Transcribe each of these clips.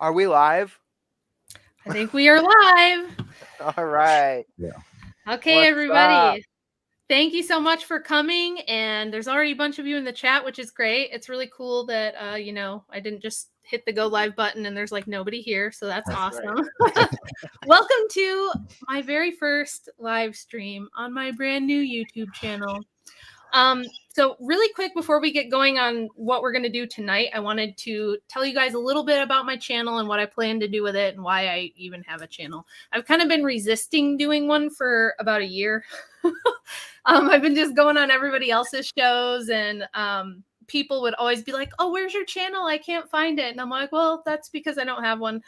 Are we live? I think we are live. All right. Yeah. Okay, What's everybody. up? Thank you so much for coming. And there's already a bunch of you in the chat, which is great. It's really cool that, I didn't just hit the go live button and there's like nobody here. So that's awesome. Welcome to my very first live stream on my brand new YouTube channel. So really quick before we get going on what we're going to do tonight, I wanted to tell you guys a little bit about my channel and what I plan to do with it and why I even have a channel. I've kind of been resisting doing one for about a year. I've been just going on everybody else's shows and people would always be like, oh, where's your channel? I can't find it. And I'm like, well, that's because I don't have one.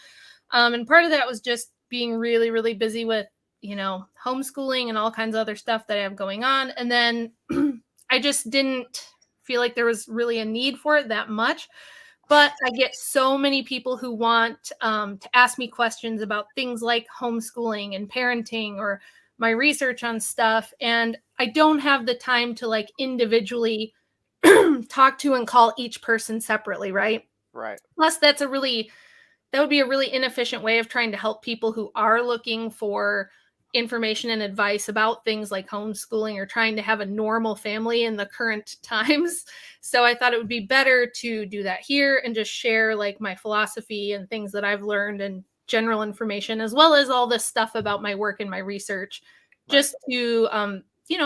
And part of that was just being really, really busy with, homeschooling and all kinds of other stuff that I have going on. And then I just didn't feel like there was really a need for it that much. But I get so many people who want to ask me questions about things like homeschooling and parenting or my research on stuff. And I don't have the time to like individually talk to and call each person separately, right? Right. Plus, that would be a really inefficient way of trying to help people who are looking for information and advice about things like homeschooling or trying to have a normal family in the current times. So I thought it would be better to do that here and just share like my philosophy and things that I've learned and general information, as well as all this stuff about my work and my research, just to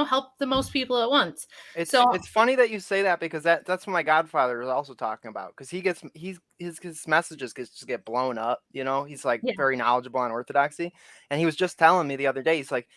help the most people at once. It's funny that you say that because that's what my godfather is also talking about, because his messages just get blown up. He's like very knowledgeable on orthodoxy, and he was just telling me the other day, he's like,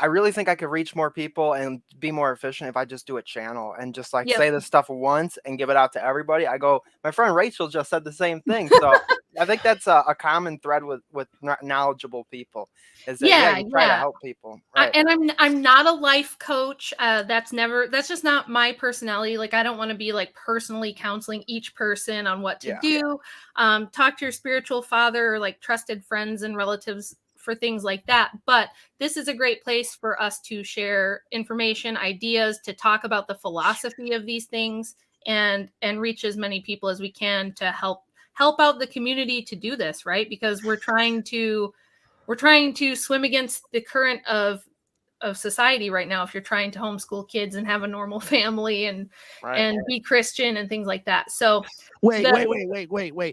I really think I could reach more people and be more efficient if I just do a channel and just like say this stuff once and give it out to everybody. I go, my friend Rachel just said the same thing. So I think that's a common thread with knowledgeable people is that you try to help people. Right. And I'm not a life coach. That's just not my personality. Like, I don't want to be like personally counseling each person on what to do. Talk to your spiritual father or like trusted friends and relatives for things like that. But this is a great place for us to share information, ideas, to talk about the philosophy of these things and reach as many people as we can to help out the community to do this, right? Because we're trying to swim against the current of society right now. If you're trying to homeschool kids and have a normal family and be Christian and things like that. So wait.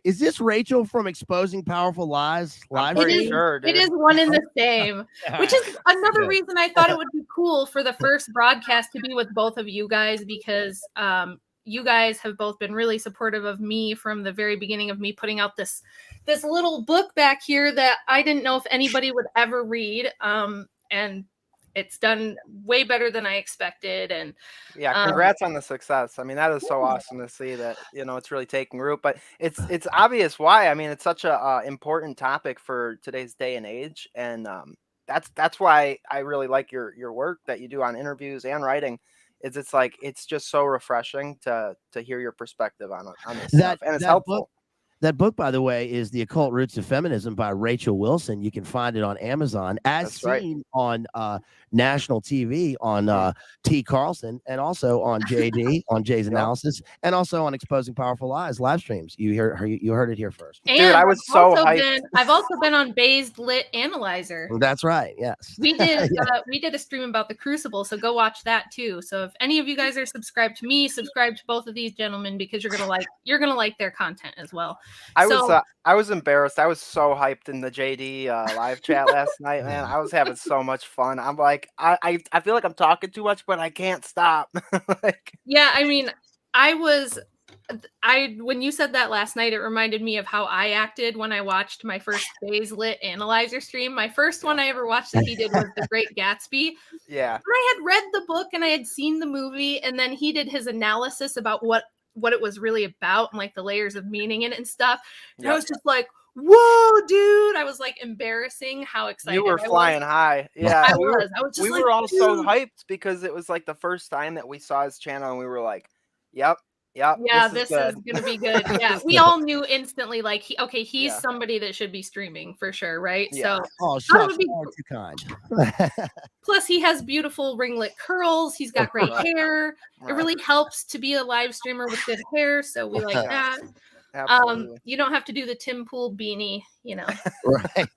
Is this Rachel from Exposing Powerful Lies live? It is one in the same, which is another reason I thought it would be cool for the first broadcast to be with both of you guys, because you guys have both been really supportive of me from the very beginning of me putting out this little book back here that I didn't know if anybody would ever read. And it's done way better than I expected. And congrats on the success. I mean, that is so awesome to see that, it's really taking root, but it's obvious why. I mean, it's such a important topic for today's day and age. And that's why I really like your work that you do on interviews and writing. It's just so refreshing to hear your perspective on this stuff, and it's helpful. That book, by the way, is The Occult Roots of Feminism by Rachel Wilson. You can find it on Amazon, seen on national TV on T. Carlson, and also on JD, on Jay's Analysis, and also on Exposing Powerful Lies live streams. You heard it here first. And dude, I was so hyped. I've also been on Bayes Lit Analyzer. That's right. Yes. We did we did a stream about the Crucible, so go watch that too. So if any of you guys are subscribed to me, subscribe to both of these gentlemen, because you're gonna like their content as well. I was embarrassed. I was so hyped in the JD live chat last night, man. I was having so much fun. I'm like, I feel like I'm talking too much, but I can't stop. I mean, when you said that last night, it reminded me of how I acted when I watched my first Bayes Lit Analyzer stream. My first one I ever watched that he did was The Great Gatsby. Yeah. And I had read the book and I had seen the movie, and then he did his analysis about what it was really about and like the layers of meaning in it and stuff. And I was just like, whoa, dude. I was like embarrassing how excited you were flying high. Yeah. I was just we were all so hyped because it was like the first time that we saw his channel, and we were like, yep. Yeah, this is gonna be good. Yeah, we all knew instantly, like, he's somebody that should be streaming for sure, right? Yeah. So, shucks, too kind. Plus, he has beautiful ringlet curls. He's got great hair. It really helps to be a live streamer with good hair, so we like that. Absolutely. You don't have to do the Tim Pool beanie, you know. Right.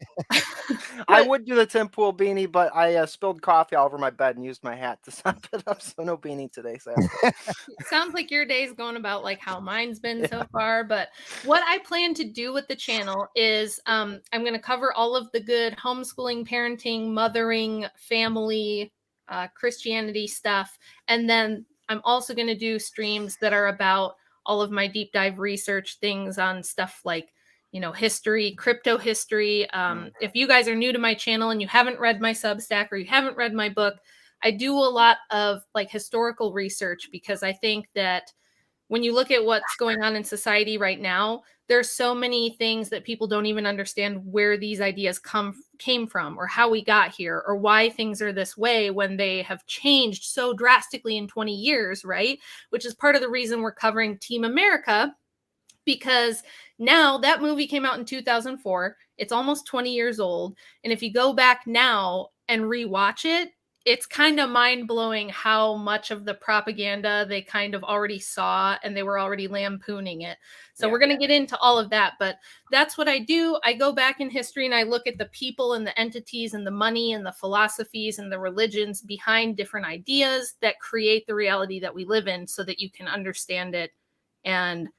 I would do the Tim Pool beanie, but I spilled coffee all over my bed and used my hat to sop it up, so no beanie today, sadly. Sounds like your day's going about like how mine's been so far. But what I plan to do with the channel is I'm going to cover all of the good homeschooling, parenting, mothering, family, Christianity stuff. And then I'm also going to do streams that are about all of my deep dive research things on stuff like, you know, history, crypto history. If you guys are new to my channel and you haven't read my Substack or you haven't read my book, I do a lot of like historical research because I think that when you look at what's going on in society right now, there's so many things that people don't even understand where these ideas came from or how we got here or why things are this way when they have changed so drastically in 20 years, right? Which is part of the reason we're covering Team America, because now that movie came out in 2004. It's almost 20 years old. And if you go back now and rewatch it, it's kind of mind-blowing how much of the propaganda they kind of already saw and they were already lampooning it. So we're going to get into all of that, but that's what I do. I go back in history and I look at the people and the entities and the money and the philosophies and the religions behind different ideas that create the reality that we live in so that you can understand it and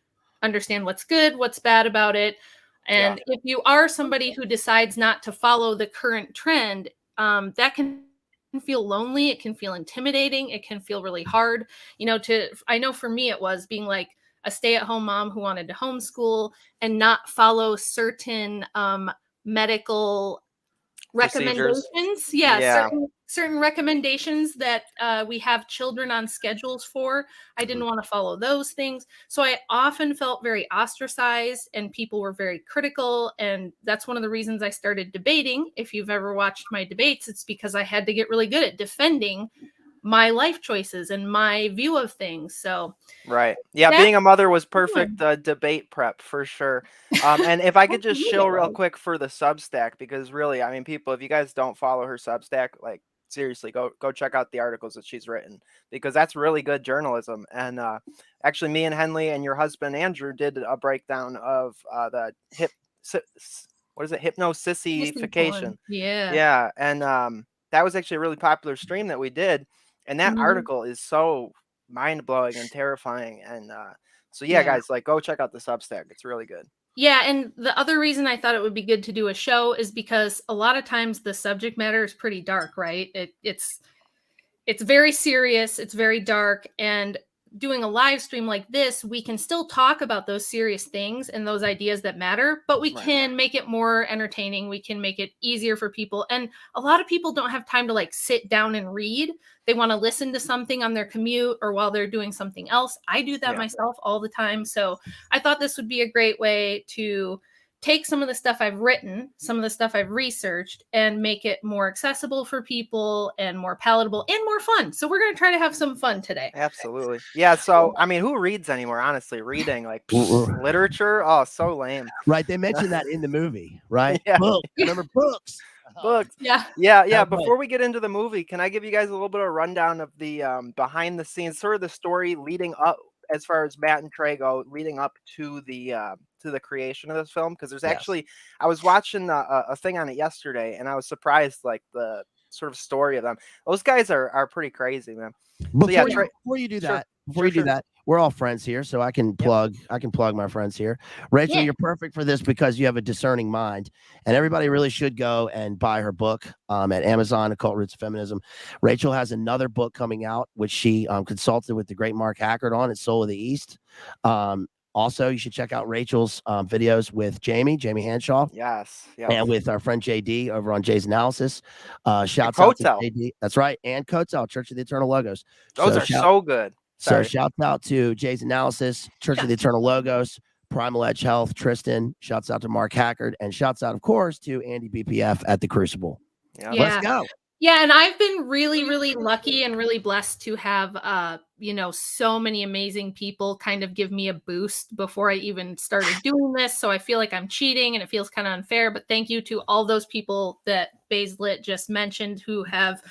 understand what's good, what's bad about it. And if you are somebody who decides not to follow the current trend, that can feel lonely. It can feel intimidating. It can feel really hard. You know, I know for me, it was being like a stay-at-home mom who wanted to homeschool and not follow certain medical recommendations. Certain recommendations that we have children on schedules for. I didn't want to follow those things. So I often felt very ostracized and people were very critical. And that's one of the reasons I started debating. If you've ever watched my debates, it's because I had to get really good at defending my life choices and my view of things. So being a mother was perfect debate prep for sure. And if I could just shill real quick for the Substack, because really, I mean, people, if you guys don't follow her Substack, like seriously, go check out the articles that she's written, because that's really good journalism. And actually, me and Henley and your husband Andrew did a breakdown of the hypnosisification. And that was actually a really popular stream that we did. And that article is so mind-blowing and terrifying. And so guys, like, go check out the Substack. It's really good. Yeah, and the other reason I thought it would be good to do a show is because a lot of times the subject matter is pretty dark, right? It's very serious, it's very dark, and doing a live stream like this, we can still talk about those serious things and those ideas that matter, but we can make it more entertaining. We can make it easier for people. And a lot of people don't have time to like sit down and read. They want to listen to something on their commute or while they're doing something else. I do that myself all the time. So I thought this would be a great way to take some of the stuff I've written, some of the stuff I've researched, and make it more accessible for people and more palatable and more fun. So we're going to try to have some fun today. Absolutely. Yeah. So, I mean, who reads anymore, honestly? Reading like literature? Oh, so lame. Right. They mentioned that in the movie, right? Yeah. Books. Remember books? Books. Yeah. Before we get into the movie, can I give you guys a little bit of a rundown of the behind the scenes, sort of the story leading up, as far as Matt and Trey go, leading up to the creation of this film? Because there's actually, I was watching a thing on it yesterday, and I was surprised, like the sort of story of them. Those guys are pretty crazy, man. Before you do that, we're all friends here, so I can plug my friends here. Rachel, you're perfect for this because you have a discerning mind, and everybody really should go and buy her book at Amazon, Occult Roots of Feminism. Rachel has another book coming out, which she consulted with the great Mark Hackard on. It's Soul of the East. Also, you should check out Rachel's videos with Jamie Hanshaw. Yes. And with our friend JD over on Jay's Analysis. Shouts out to JD. That's right. And Kotel, Church of the Eternal Logos. Those are so good. So shouts out to Jay's Analysis, Church of the Eternal Logos, Primal Edge Health, Tristan. Shouts out to Mark Hackard. And shouts out, of course, to Andy BPF at the Crucible. Let's go. Yeah, and I've been really, really lucky and really blessed to have, so many amazing people kind of give me a boost before I even started doing this. So I feel like I'm cheating and it feels kind of unfair. But thank you to all those people that Baselit just mentioned who have,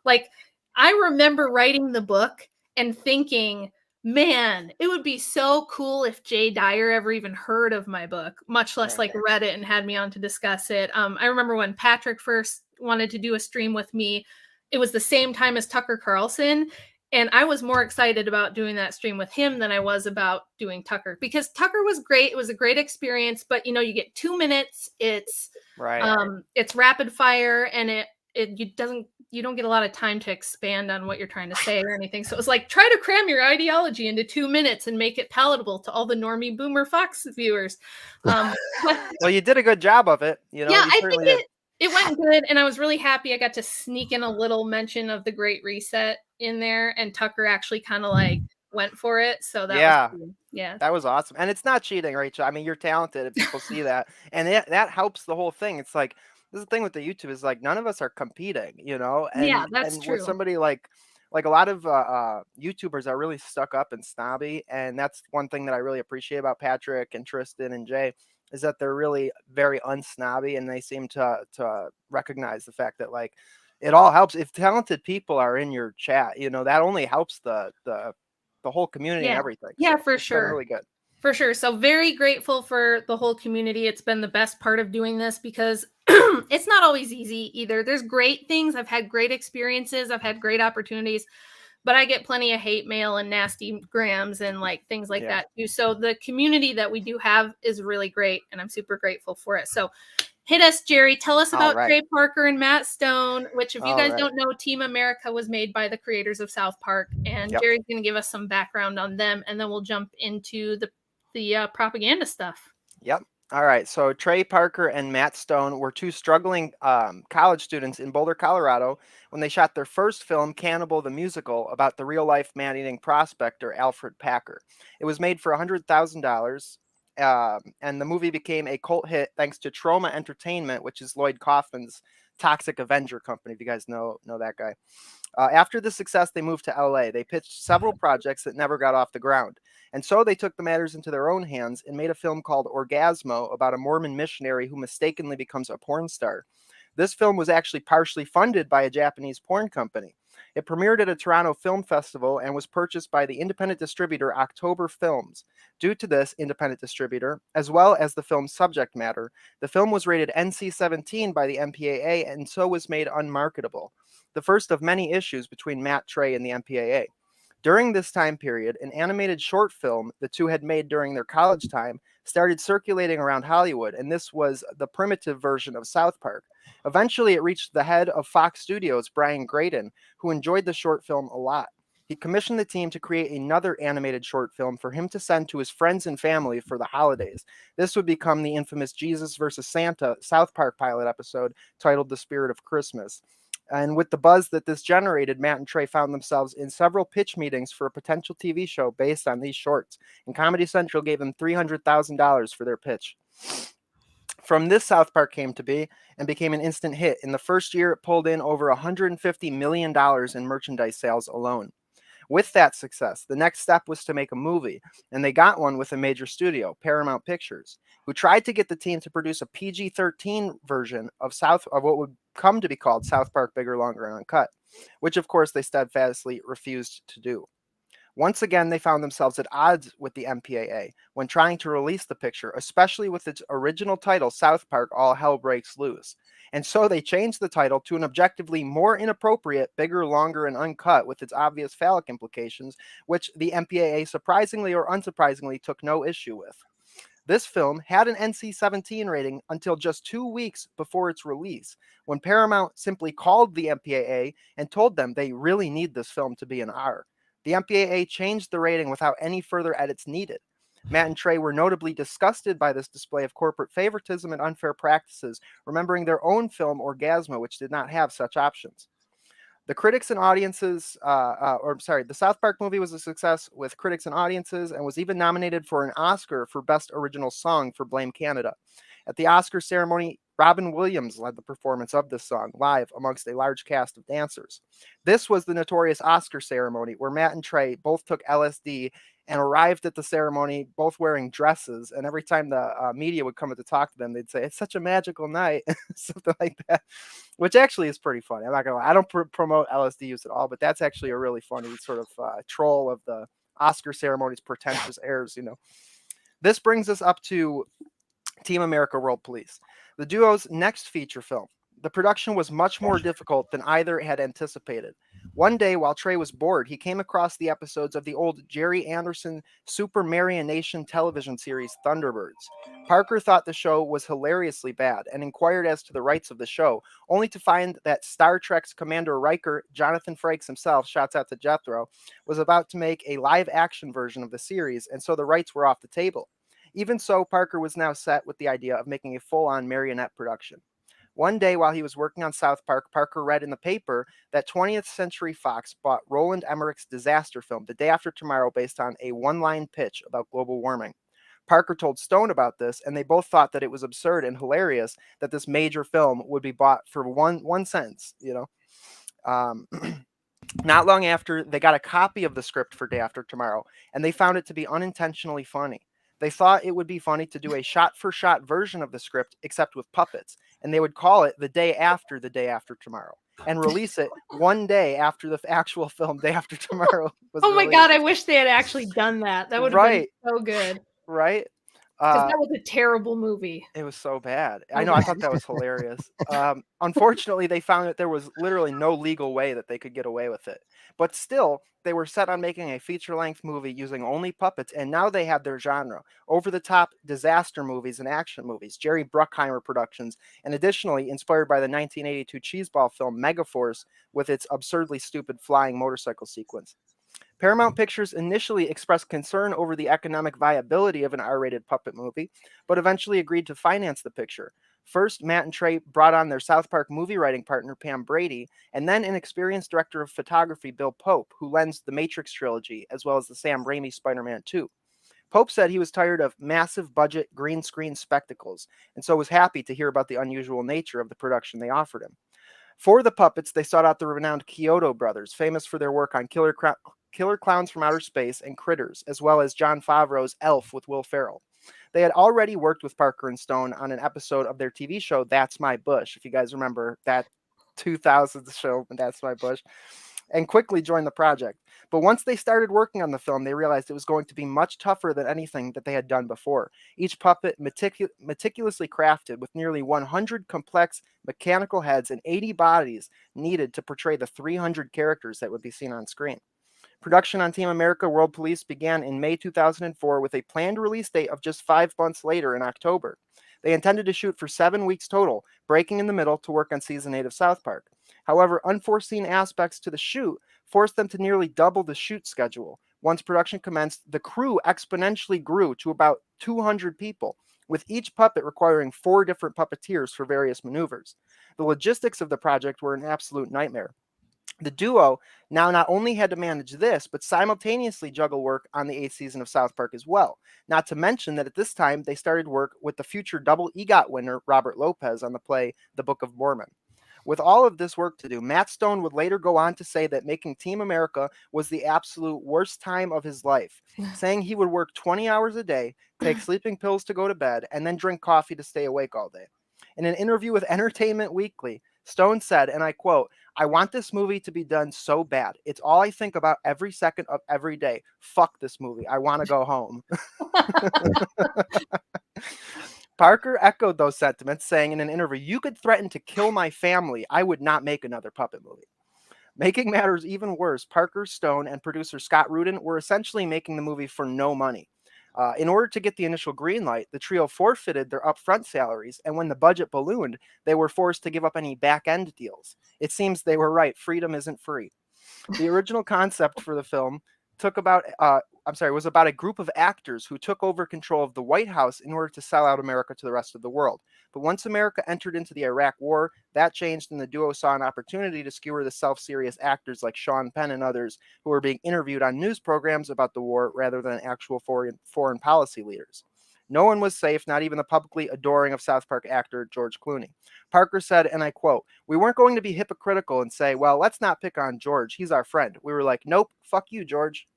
like, I remember writing the book and thinking, Man, it would be so cool if Jay Dyer ever even heard of my book, much less like read it and had me on to discuss it. I remember when Patrick first wanted to do a stream with me, it was the same time as Tucker Carlson. And I was more excited about doing that stream with him than I was about doing Tucker, because Tucker was great. It was a great experience, but you get 2 minutes. It's it's rapid fire, and you don't get a lot of time to expand on what you're trying to say or anything. So it was like, try to cram your ideology into 2 minutes and make it palatable to all the normie boomer Fox viewers. Well, you did a good job of it. Yeah, I think it went good, and I was really happy I got to sneak in a little mention of the Great Reset in there, and Tucker actually kind of like went for it. So that was cool. Yeah, that was awesome. And it's not cheating, Rachel. I mean, you're talented if people see that, and that helps the whole thing. It's like, this is the thing with the YouTube is like, none of us are competing, And, yeah, that's true. With somebody like a lot of YouTubers are really stuck up and snobby, and that's one thing that I really appreciate about Patrick and Tristan and Jay, is that they're really very unsnobby, and they seem to recognize the fact that like it all helps if talented people are in your chat. That only helps the whole community and everything. Yeah, so for sure. Really good. For sure. So very grateful for the whole community. It's been the best part of doing this, because it's not always easy either. There's great things. I've had great experiences. I've had great opportunities, but I get plenty of hate mail and nasty grams and like things like that too. So the community that we do have is really great, and I'm super grateful for it. So hit us, Jerry. Tell us about Trey Parker and Matt Stone, which, if you guys don't know, Team America was made by the creators of South Park, and Jerry's going to give us some background on them, and then we'll jump into the propaganda stuff. Yep. All right. So Trey Parker and Matt Stone were two struggling college students in Boulder, Colorado, when they shot their first film, Cannibal the Musical, about the real-life man-eating prospector Alfred Packer. It was made for $100,000. And the movie became a cult hit thanks to Troma Entertainment, which is Lloyd Kaufman's Toxic Avenger company, if you guys know that guy. After the success, they moved to LA. They pitched several projects that never got off the ground. And so they took the matters into their own hands and made a film called Orgasmo about a Mormon missionary who mistakenly becomes a porn star. This film was actually partially funded by a Japanese porn company. It premiered at a Toronto Film Festival and was purchased by the independent distributor October Films. Due to this independent distributor, as well as the film's subject matter, the film was rated NC-17 by the MPAA and so was made unmarketable. The first of many issues between Matt, Trey, and the MPAA. During this time period, an animated short film the two had made during their college time started circulating around Hollywood, and this was the primitive version of South Park. Eventually, it reached the head of Fox Studios, Brian Graydon, who enjoyed the short film a lot. He commissioned the team to create another animated short film for him to send to his friends and family for the holidays. This would become the infamous Jesus vs. Santa South Park pilot episode titled The Spirit of Christmas. And with the buzz that this generated, Matt and Trey found themselves in several pitch meetings for a potential TV show based on these shorts, and Comedy Central gave them $300,000 for their pitch. From this, South Park came to be and became an instant hit. In the first year, it pulled in over $150 million in merchandise sales alone. With that success, the next step was to make a movie, and they got one with a major studio, Paramount Pictures, who tried to get the team to produce a PG-13 version of what would come to be called South Park Bigger, Longer, and Uncut, which of course they steadfastly refused to do. Once again, they found themselves at odds with the MPAA when trying to release the picture, especially with its original title, South Park: All Hell Breaks Loose. And so they changed the title to an objectively more inappropriate Bigger, Longer, and Uncut with its obvious phallic implications, which the MPAA surprisingly or unsurprisingly took no issue with. This film had an NC-17 rating until just 2 weeks before its release, when Paramount simply called the MPAA and told them they really need this film to be an R. The MPAA changed the rating without any further edits needed. Matt and Trey were notably disgusted by this display of corporate favoritism and unfair practices, remembering their own film Orgasmo, which did not have such options. The critics and audiences, the South Park movie was a success with critics and audiences and was even nominated for an Oscar for Best Original Song for Blame Canada. At the Oscar ceremony, Robin Williams led the performance of this song live amongst a large cast of dancers. This was the notorious Oscar ceremony where Matt and Trey both took LSD and arrived at the ceremony both wearing dresses. And every time the media would come to talk to them, they'd say, "It's such a magical night," something like that, which actually is pretty funny. I'm not going to lie. I don't promote LSD use at all, but that's actually a really funny sort of troll of the Oscar ceremonies, pretentious airs, you know. This brings us up to Team America World Police, the duo's next feature film. The production was much more difficult than either had anticipated. One day, while Trey was bored, he came across the episodes of the old Jerry Anderson Super Marionation television series Thunderbirds. Parker thought the show was hilariously bad and inquired as to the rights of the show, only to find that Star Trek's Commander Riker, Jonathan Frakes himself, shouts out to Jethro, was about to make a live-action version of the series, and so the rights were off the table. Even so, Parker was now set with the idea of making a full-on marionette production. One day while he was working on South Park, Parker read in the paper that 20th Century Fox bought Roland Emmerich's disaster film, The Day After Tomorrow, based on a one-line pitch about global warming. Parker told Stone about this, and they both thought that it was absurd and hilarious that this major film would be bought for one sentence, you know. Not long after, they got a copy of the script for Day After Tomorrow, and they found it to be unintentionally funny. They thought it would be funny to do a shot-for-shot version of the script, except with puppets, and they would call it The Day After Tomorrow, and release it one day after the actual film Day After Tomorrow was Oh my released. God, I wish they had actually done that. That would have been so good. Right? Because that was a terrible movie. It was so bad. I know, I thought that was hilarious. Unfortunately, they found that there was literally no legal way that they could get away with it. But still, they were set on making a feature-length movie using only puppets, and now they had their genre. Over-the-top disaster movies and action movies, Jerry Bruckheimer productions, and additionally inspired by the 1982 cheeseball film Megaforce with its absurdly stupid flying motorcycle sequence. Paramount Pictures initially expressed concern over the economic viability of an R-rated puppet movie, but eventually agreed to finance the picture. First, Matt and Trey brought on their South Park movie writing partner, Pam Brady, and then an experienced director of photography, Bill Pope, who lensed the Matrix trilogy, as well as the Sam Raimi Spider-Man 2. Pope said he was tired of massive budget green screen spectacles, and so was happy to hear about the unusual nature of the production they offered him. For the puppets, they sought out the renowned Chiodo brothers, famous for their work on Killer Clowns from Outer Space and Critters, as well as Jon Favreau's Elf with Will Ferrell. They had already worked with Parker and Stone on an episode of their TV show, That's My Bush, if you guys remember that 2000s show, That's My Bush, and quickly joined the project. But once they started working on the film, they realized it was going to be much tougher than anything that they had done before. Each puppet meticulously crafted with nearly 100 complex mechanical heads and 80 bodies needed to portray the 300 characters that would be seen on screen. Production on Team America World Police began in May 2004 with a planned release date of just 5 months later in October. They intended to shoot for 7 weeks total, breaking in the middle to work on Season 8 of South Park. However, unforeseen aspects to the shoot forced them to nearly double the shoot schedule. Once production commenced, the crew exponentially grew to about 200 people, with each puppet requiring 4 different puppeteers for various maneuvers. The logistics of the project were an absolute nightmare. The duo now not only had to manage this, but simultaneously juggle work on the 8th season of South Park as well. Not to mention that at this time, they started work with the future double EGOT winner, Robert Lopez, on the play The Book of Mormon. With all of this work to do, Matt Stone would later go on to say that making Team America was the absolute worst time of his life, saying he would work 20 hours a day, take sleeping pills to go to bed, and then drink coffee to stay awake all day. In an interview with Entertainment Weekly, Stone said, and I quote, "I want this movie to be done so bad. It's all I think about every second of every day. Fuck this movie. I want to go home." Parker echoed those sentiments, saying in an interview, "You could threaten to kill my family. I would not make another puppet movie." Making matters even worse, Parker, Stone, and producer Scott Rudin were essentially making the movie for no money. In order to get the initial green light, the trio forfeited their upfront salaries, and when the budget ballooned, they were forced to give up any back-end deals. It seems they were right. Freedom isn't free. The original concept for the film was about a group of actors who took over control of the White House in order to sell out America to the rest of the world. But once America entered into the Iraq War, that changed, and the duo saw an opportunity to skewer the self-serious actors like Sean Penn and others who were being interviewed on news programs about the war rather than actual foreign policy leaders. No one was safe, not even the publicly adoring of South Park actor George Clooney. Parker said, and I quote, "We weren't going to be hypocritical and say, well, let's not pick on George. He's our friend. We were like, nope, fuck you, George."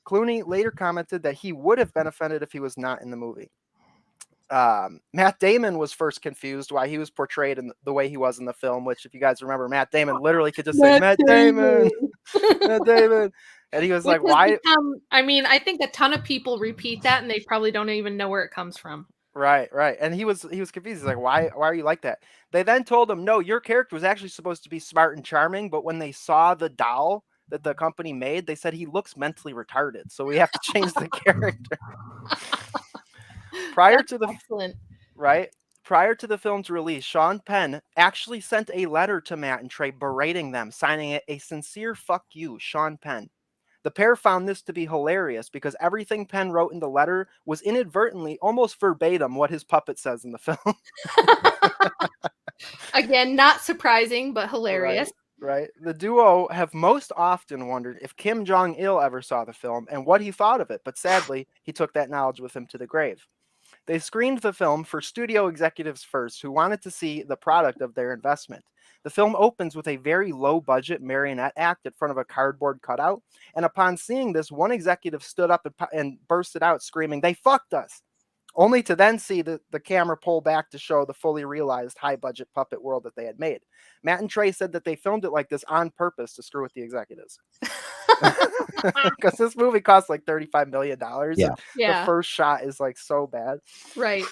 Clooney later commented that he would have been offended if he was not in the movie. Matt Damon was first confused why he was portrayed in the way he was in the film, which, if you guys remember, Matt Damon literally could just say, Matt Damon, Matt Damon. And he was Which like, why? I mean, I think a ton of people repeat that and they probably don't even know where it comes from. Right, right. And he was confused. He's like, why are you like that? They then told him, no, your character was actually supposed to be smart and charming, but when they saw the doll that the company made, they said he looks mentally retarded. So we have to change the character. Prior That's to the excellent. right? Prior to the film's release, Sean Penn actually sent a letter to Matt and Trey berating them, signing it a sincere fuck you, Sean Penn. The pair found this to be hilarious because everything Penn wrote in the letter was inadvertently, almost verbatim, what his puppet says in the film. Again, not surprising, but hilarious. Right. The duo have most often wondered if Kim Jong-il ever saw the film and what he thought of it, but sadly, he took that knowledge with him to the grave. They screened the film for studio executives first who wanted to see the product of their investment. The film opens with a very low-budget marionette act in front of a cardboard cutout, and upon seeing this, one executive stood up and bursted out screaming, "They fucked us!" Only to then see the camera pull back to show the fully realized high-budget puppet world that they had made. Matt and Trey said that they filmed it like this on purpose to screw with the executives. Because this movie cost like $35 million. Yeah. Yeah. The first shot is like so bad. Right.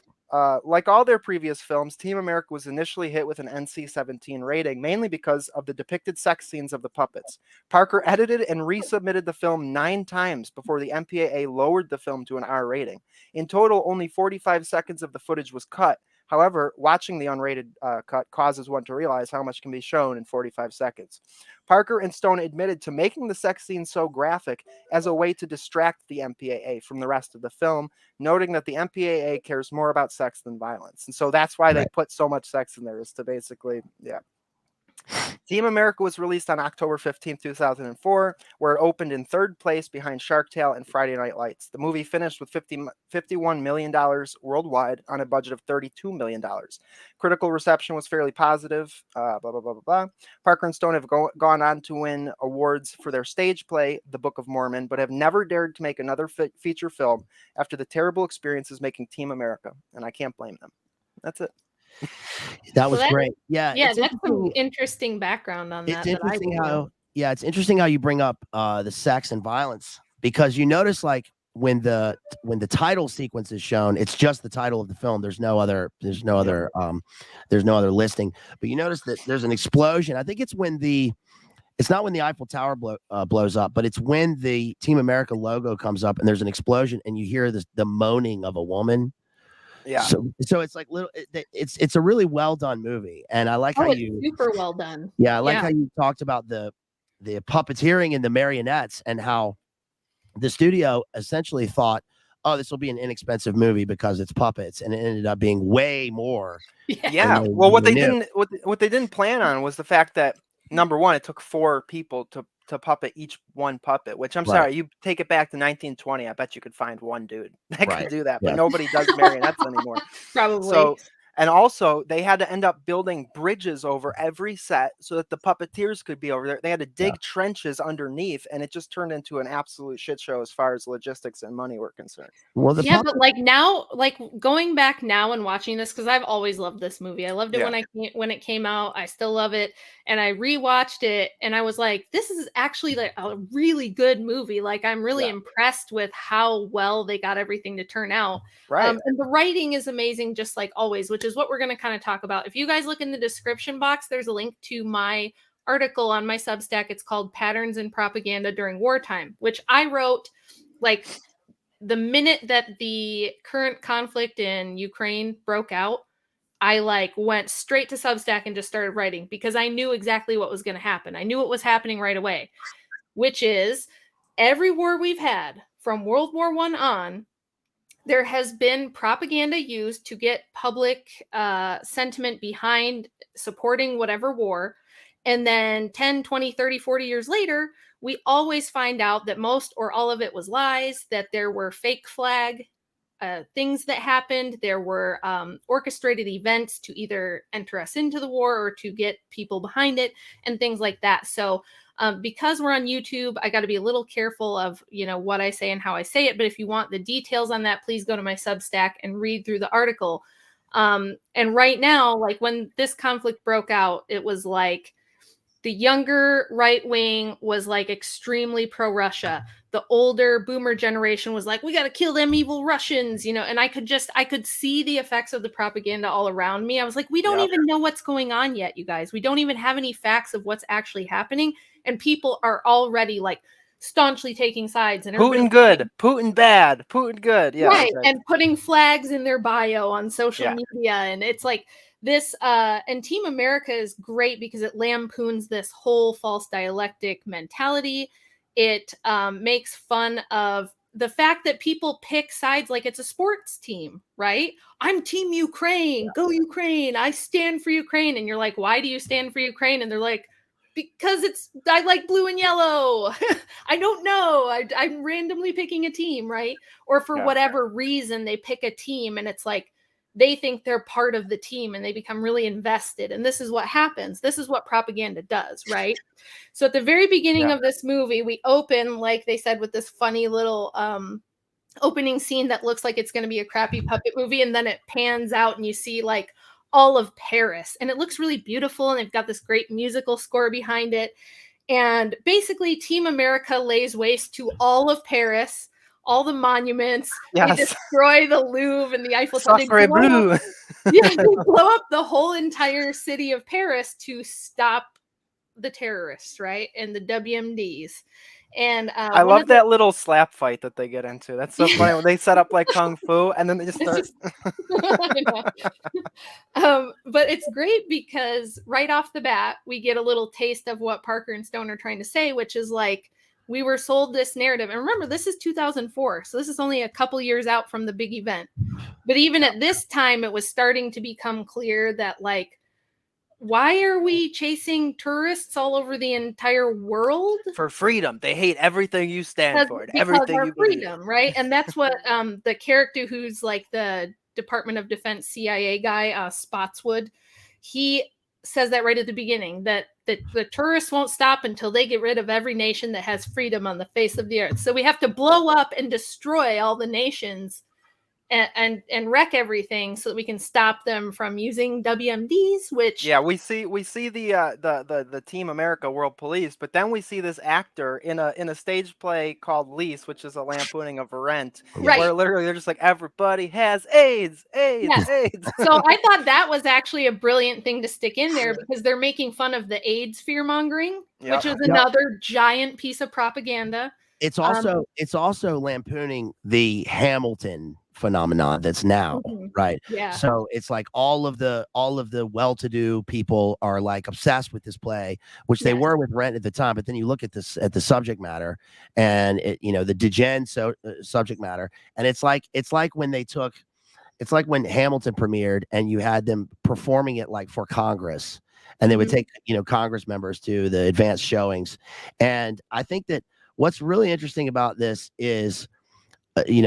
Like all their previous films, Team America was initially hit with an NC-17 rating, mainly because of the depicted sex scenes of the puppets. Parker edited and resubmitted the film 9 times before the MPAA lowered the film to an R rating. In total, only 45 seconds of the footage was cut. However, watching the unrated cut causes one to realize how much can be shown in 45 seconds. Parker and Stone admitted to making the sex scene so graphic as a way to distract the MPAA from the rest of the film, noting that the MPAA cares more about sex than violence. And so that's why they put so much sex in there, is to basically, yeah. Team America was released on October 15, 2004, where it opened in 3rd place behind Shark Tale and Friday Night Lights. The movie finished with $51 million worldwide on a budget of $32 million. Critical reception was fairly positive, blah, blah, blah, blah, blah. Parker and Stone have gone on to win awards for their stage play, The Book of Mormon, but have never dared to make another feature film after the terrible experiences making Team America, and I can't blame them. That's it. That was great. Yeah, that's some interesting background on that. It's interesting it's interesting how you bring up the sex and violence, because you notice like when the title sequence is shown, it's just the title of the film. There's no other listing. But you notice that there's an explosion. I think it's not when the Eiffel Tower blows up, but it's when the Team America logo comes up and there's an explosion and you hear the moaning of a woman. Yeah. So it's like it's a really well done movie, and I like how you super well done. Yeah, I like how you talked about the puppeteering and the marionettes, and how the studio essentially thought, oh, this will be an inexpensive movie because it's puppets, and it ended up being way more. Yeah. Well, what they didn't plan on was the fact that, number one, it took 4 people to puppet each one puppet, which I'm sorry, you take it back to 1920, I bet you could find one dude that could do that, but nobody does marionettes anymore. Probably. So, and also they had to end up building bridges over every set so that the puppeteers could be over there. They had to dig trenches underneath, and it just turned into an absolute shit show as far as logistics and money were concerned. Well, but like now, like going back now and watching this, because I've always loved this movie. I loved it when it came out. I still love it, and I rewatched it, and I was like, this is actually like a really good movie. Like I'm really impressed with how well they got everything to turn out. Right. And the writing is amazing, just like always, which is what we're going to kind of talk about. If you guys look in the description box, there's a link to my article on my Substack. It's called Patterns in Propaganda During Wartime, which I wrote like the minute that the current conflict in Ukraine broke out. I like went straight to Substack and just started writing because I knew exactly what was going to happen. I knew what was happening right away, which is every war we've had from World War I on, there has been propaganda used to get public sentiment behind supporting whatever war. And then 10, 20, 30, 40 years later, we always find out that most or all of it was lies, that there were fake flag things that happened. There were orchestrated events to either enter us into the war or to get people behind it and things like that. So because we're on YouTube, I got to be a little careful of, what I say and how I say it. But if you want the details on that, please go to my Substack and read through the article. And right now, like when this conflict broke out, it was like the younger right wing was like extremely pro-Russia. The older boomer generation was like, we got to kill them evil Russians, and I could see the effects of the propaganda all around me. I was like, we don't even know what's going on yet, you guys. We don't even have any facts of what's actually happening. And people are already like staunchly taking sides. And Putin good, Putin bad, Putin good. Yeah. Right. And putting flags in their bio on social media. And it's like, this and Team America is great because it lampoons this whole false dialectic mentality. It makes fun of the fact that people pick sides like it's a sports team, right? I'm Team Ukraine, go Ukraine, I stand for Ukraine. And you're like, why do you stand for Ukraine? And they're like, because I like blue and yellow. I don't know. I'm randomly picking a team, right? Or for whatever reason, they pick a team and it's like, they think they're part of the team and they become really invested. And this is what happens. This is what propaganda does, right? So at the very beginning of this movie, we open, like they said, with this funny little opening scene that looks like it's going to be a crappy puppet movie. And then it pans out and you see like all of Paris. And it looks really beautiful. And they've got this great musical score behind it. And basically Team America lays waste to all of Paris, all the monuments. They destroy the Louvre and the Eiffel Tower. They blow up the whole entire city of Paris to stop the terrorists, right? And the WMDs. And I love that little slap fight that they get into. That's so funny when they set up like kung fu and then they just start. But it's great because right off the bat, we get a little taste of what Parker and Stone are trying to say, which is like, we were sold this narrative. And remember, this is 2004. So this is only a couple years out from the big event. But even at this time, it was starting to become clear that like, why are we chasing tourists all over the entire world? For freedom. They hate everything you stand for. Everything you freedom, believe. Right? And that's what the character who's like the Department of Defense CIA guy, Spotswood, he says that right at the beginning, that the tourists won't stop until they get rid of every nation that has freedom on the face of the earth. So we have to blow up and destroy all the nations and wreck everything so that we can stop them from using WMDs, which we see the Team America World Police, but then we see this actor in a stage play called Lise, which is a lampooning of Rent, where literally they're just like, everybody has AIDS. AIDS. So I thought that was actually a brilliant thing to stick in there because they're making fun of the AIDS fear mongering, which is another giant piece of propaganda. It's also lampooning the Hamilton phenomenon that's now, right? Yeah. So it's like all of the well-to-do people are like obsessed with this play, which they were with Rent at the time. But then you look at the subject matter, and the degen subject matter, and it's like when Hamilton premiered, and you had them performing it like for Congress, and they would take Congress members to the advanced showings, and I think that what's really interesting about this is,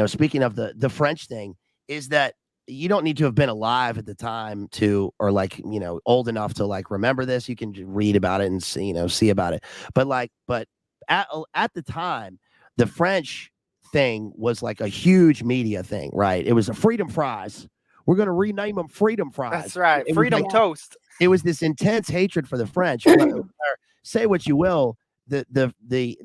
speaking of the French thing, is that you don't need to have been alive at the time or old enough to like remember this. You can read about it and see about it. But at the time, the French thing was like a huge media thing, right? It was a freedom fries. We're going to rename them freedom fries. That's right. Freedom toast. It was this intense hatred for the French. Say what you will. The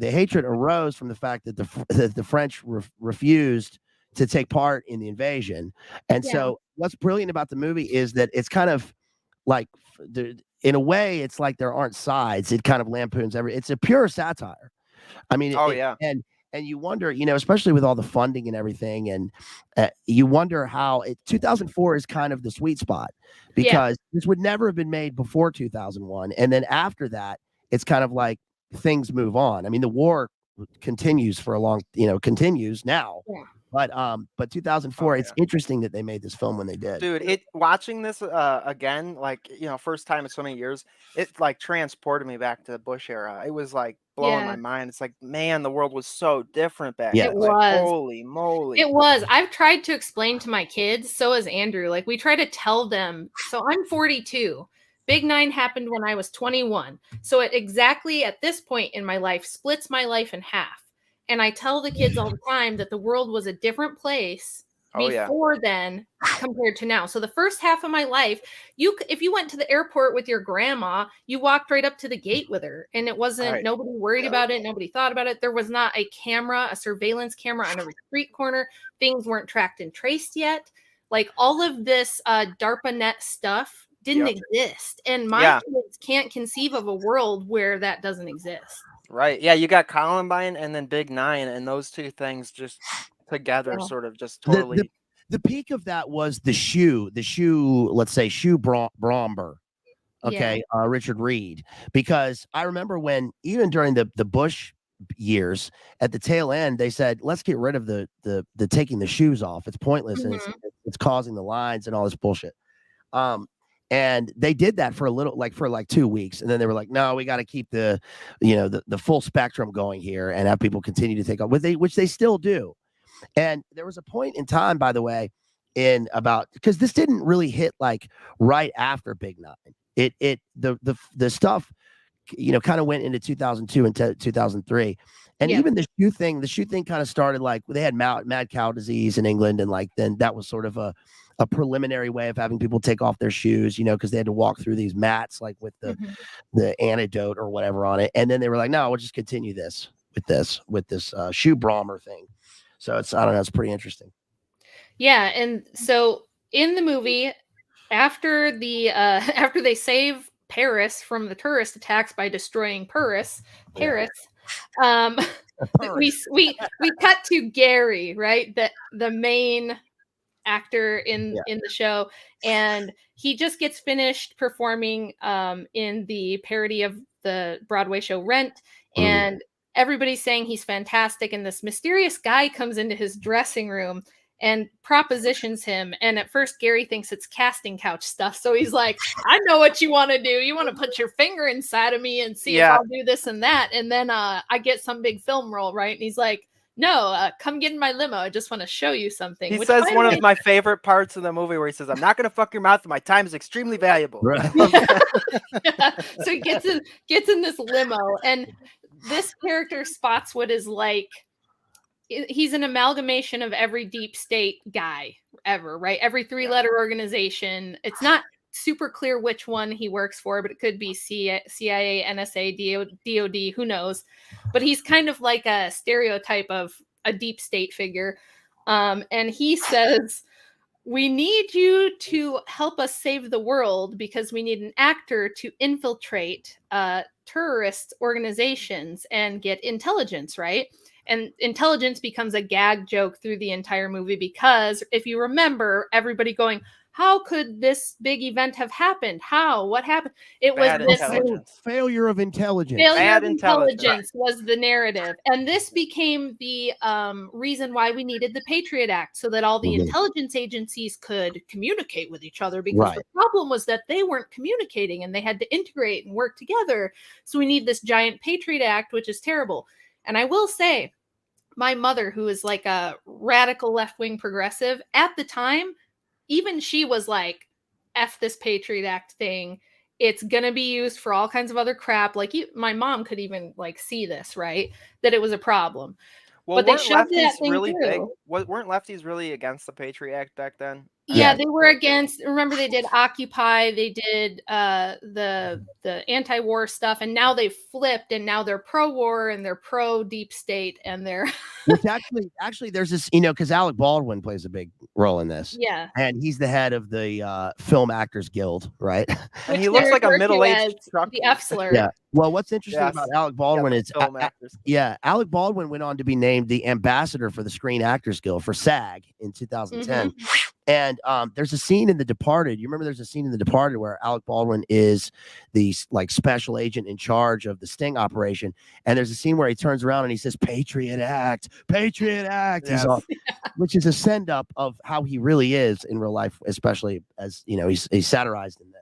hatred arose from the fact that the French refused to take part in the invasion. And so what's brilliant about the movie is that it's kind of like, in a way, it's like there aren't sides. It kind of lampoons it's a pure satire. I mean, and you wonder, especially with all the funding and everything, and you wonder how 2004 is kind of the sweet spot, because this would never have been made before 2001. And then after that, it's kind of like, things move on. I mean, the war continues continues now. Yeah. But 2004, it's interesting that they made this film when they did. Dude, watching this again, like, first time in so many years, it like transported me back to the Bush era. It was like blowing my mind. It's like, man, the world was so different back then. It was. Holy moly. It was. I've tried to explain to my kids, so has Andrew. Like, we try to tell them. So I'm 42. Big 9 happened when I was 21. So it exactly at this point in my life splits my life in half. And I tell the kids all the time that the world was a different place before then compared to now. So the first half of my life, if you went to the airport with your grandma, you walked right up to the gate with her, and it wasn't nobody worried about it, nobody thought about it. There was not a camera, a surveillance camera on every street corner. Things weren't tracked and traced yet. Like all of this DARPA net stuff didn't exist, and my kids can't conceive of a world where that doesn't exist. Right. Yeah, you got Columbine and then Big Nine, and those two things just together sort of just totally. The peak of that was the shoe, let's say Shoe Bromber. Okay, Richard Reed. Because I remember when, even during the Bush years, at the tail end, they said, let's get rid of the taking the shoes off. It's pointless, and it's causing the lines and all this bullshit. And they did that for like 2 weeks. And then they were like, no, we got to keep the full spectrum going here and have people continue to take off, which they still do. And there was a point in time, by the way, because this didn't really hit like right after Big Nine. The stuff, kind of went into 2002 and 2003. And even the shoe thing kind of started like they had mad cow disease in England. And like, then that was sort of a preliminary way of having people take off their shoes, because they had to walk through these mats, like with the antidote or whatever on it. And then they were like, no, we'll just continue this with this Shoe Bromber thing. So I don't know, it's pretty interesting. Yeah. And so in the movie, after they save Paris from the tourist attacks by destroying Paris, we cut to Gary, right? The main actor in the show, and he just gets finished performing in the parody of the Broadway show Rent, and everybody's saying he's fantastic, and this mysterious guy comes into his dressing room and propositions him. And at first Gary thinks it's casting couch stuff, so he's like, I know what you want to do. You want to put your finger inside of me and see if I'll do this and that, and then I get some big film role, right? And he's like, no, come get in my limo. I just want to show you something. He says one of my favorite parts of the movie where he says, I'm not going to fuck your mouth. My time is extremely valuable. Right. So he gets in this limo, and this character Spotswood is like, he's an amalgamation of every deep state guy ever, right? Every 3-letter organization. It's not super clear which one he works for, but it could be CIA, NSA, DOD, who knows? But he's kind of like a stereotype of a deep state figure. And he says, we need you to help us save the world because we need an actor to infiltrate terrorist organizations and get intelligence, right? And intelligence becomes a gag joke through the entire movie because if you remember, everybody going, how could this big event have happened? What happened? It was this failure of intelligence. Failure of intelligence was the narrative. And this became the reason why we needed the Patriot Act, so that all the intelligence agencies could communicate with each other, because the problem was that they weren't communicating and they had to integrate and work together. So we need this giant Patriot Act, which is terrible. And I will say, my mother, who is like a radical left-wing progressive, at the time, even she was like, F this Patriot Act thing. It's going to be used for all kinds of other crap. Like my mom could even like see this, right? That it was a problem. Well, but they shoved that thing really through. Weren't lefties really against the Patriot Act back then? Yeah, they were against. Remember, they did Occupy. They did the anti-war stuff, and now they've flipped, and now they're pro-war and they're pro-deep state, and they're. Which actually, there's this, because Alec Baldwin plays a big role in this. Yeah, and he's the head of the Film Actors Guild, right? And he looks like a middle-aged truck. The F-slur. Yeah. Well, what's interesting about Alec Baldwin is, Alec Baldwin went on to be named the ambassador for the Screen Actors Guild for SAG in 2010. And there's a scene in The Departed. You remember there's a scene in The Departed where Alec Baldwin is the like special agent in charge of the sting operation. And there's a scene where he turns around and he says, Patriot Act, Patriot Act, which is a send up of how he really is in real life, especially as, he's satirized in this.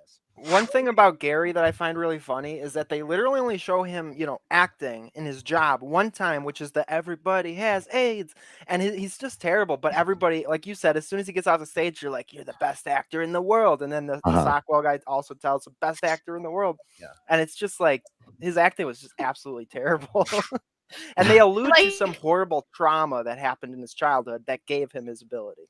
One thing about Gary that I find really funny is that they literally only show him, acting in his job one time, which is that everybody has AIDS, and he's just terrible. But everybody, like you said, as soon as he gets off the stage, you're like, you're the best actor in the world. And then the Stockwell guy also tells the best actor in the world. Yeah. And it's just like his acting was just absolutely terrible. And they allude to Like- some horrible trauma that happened in his childhood that gave him his ability.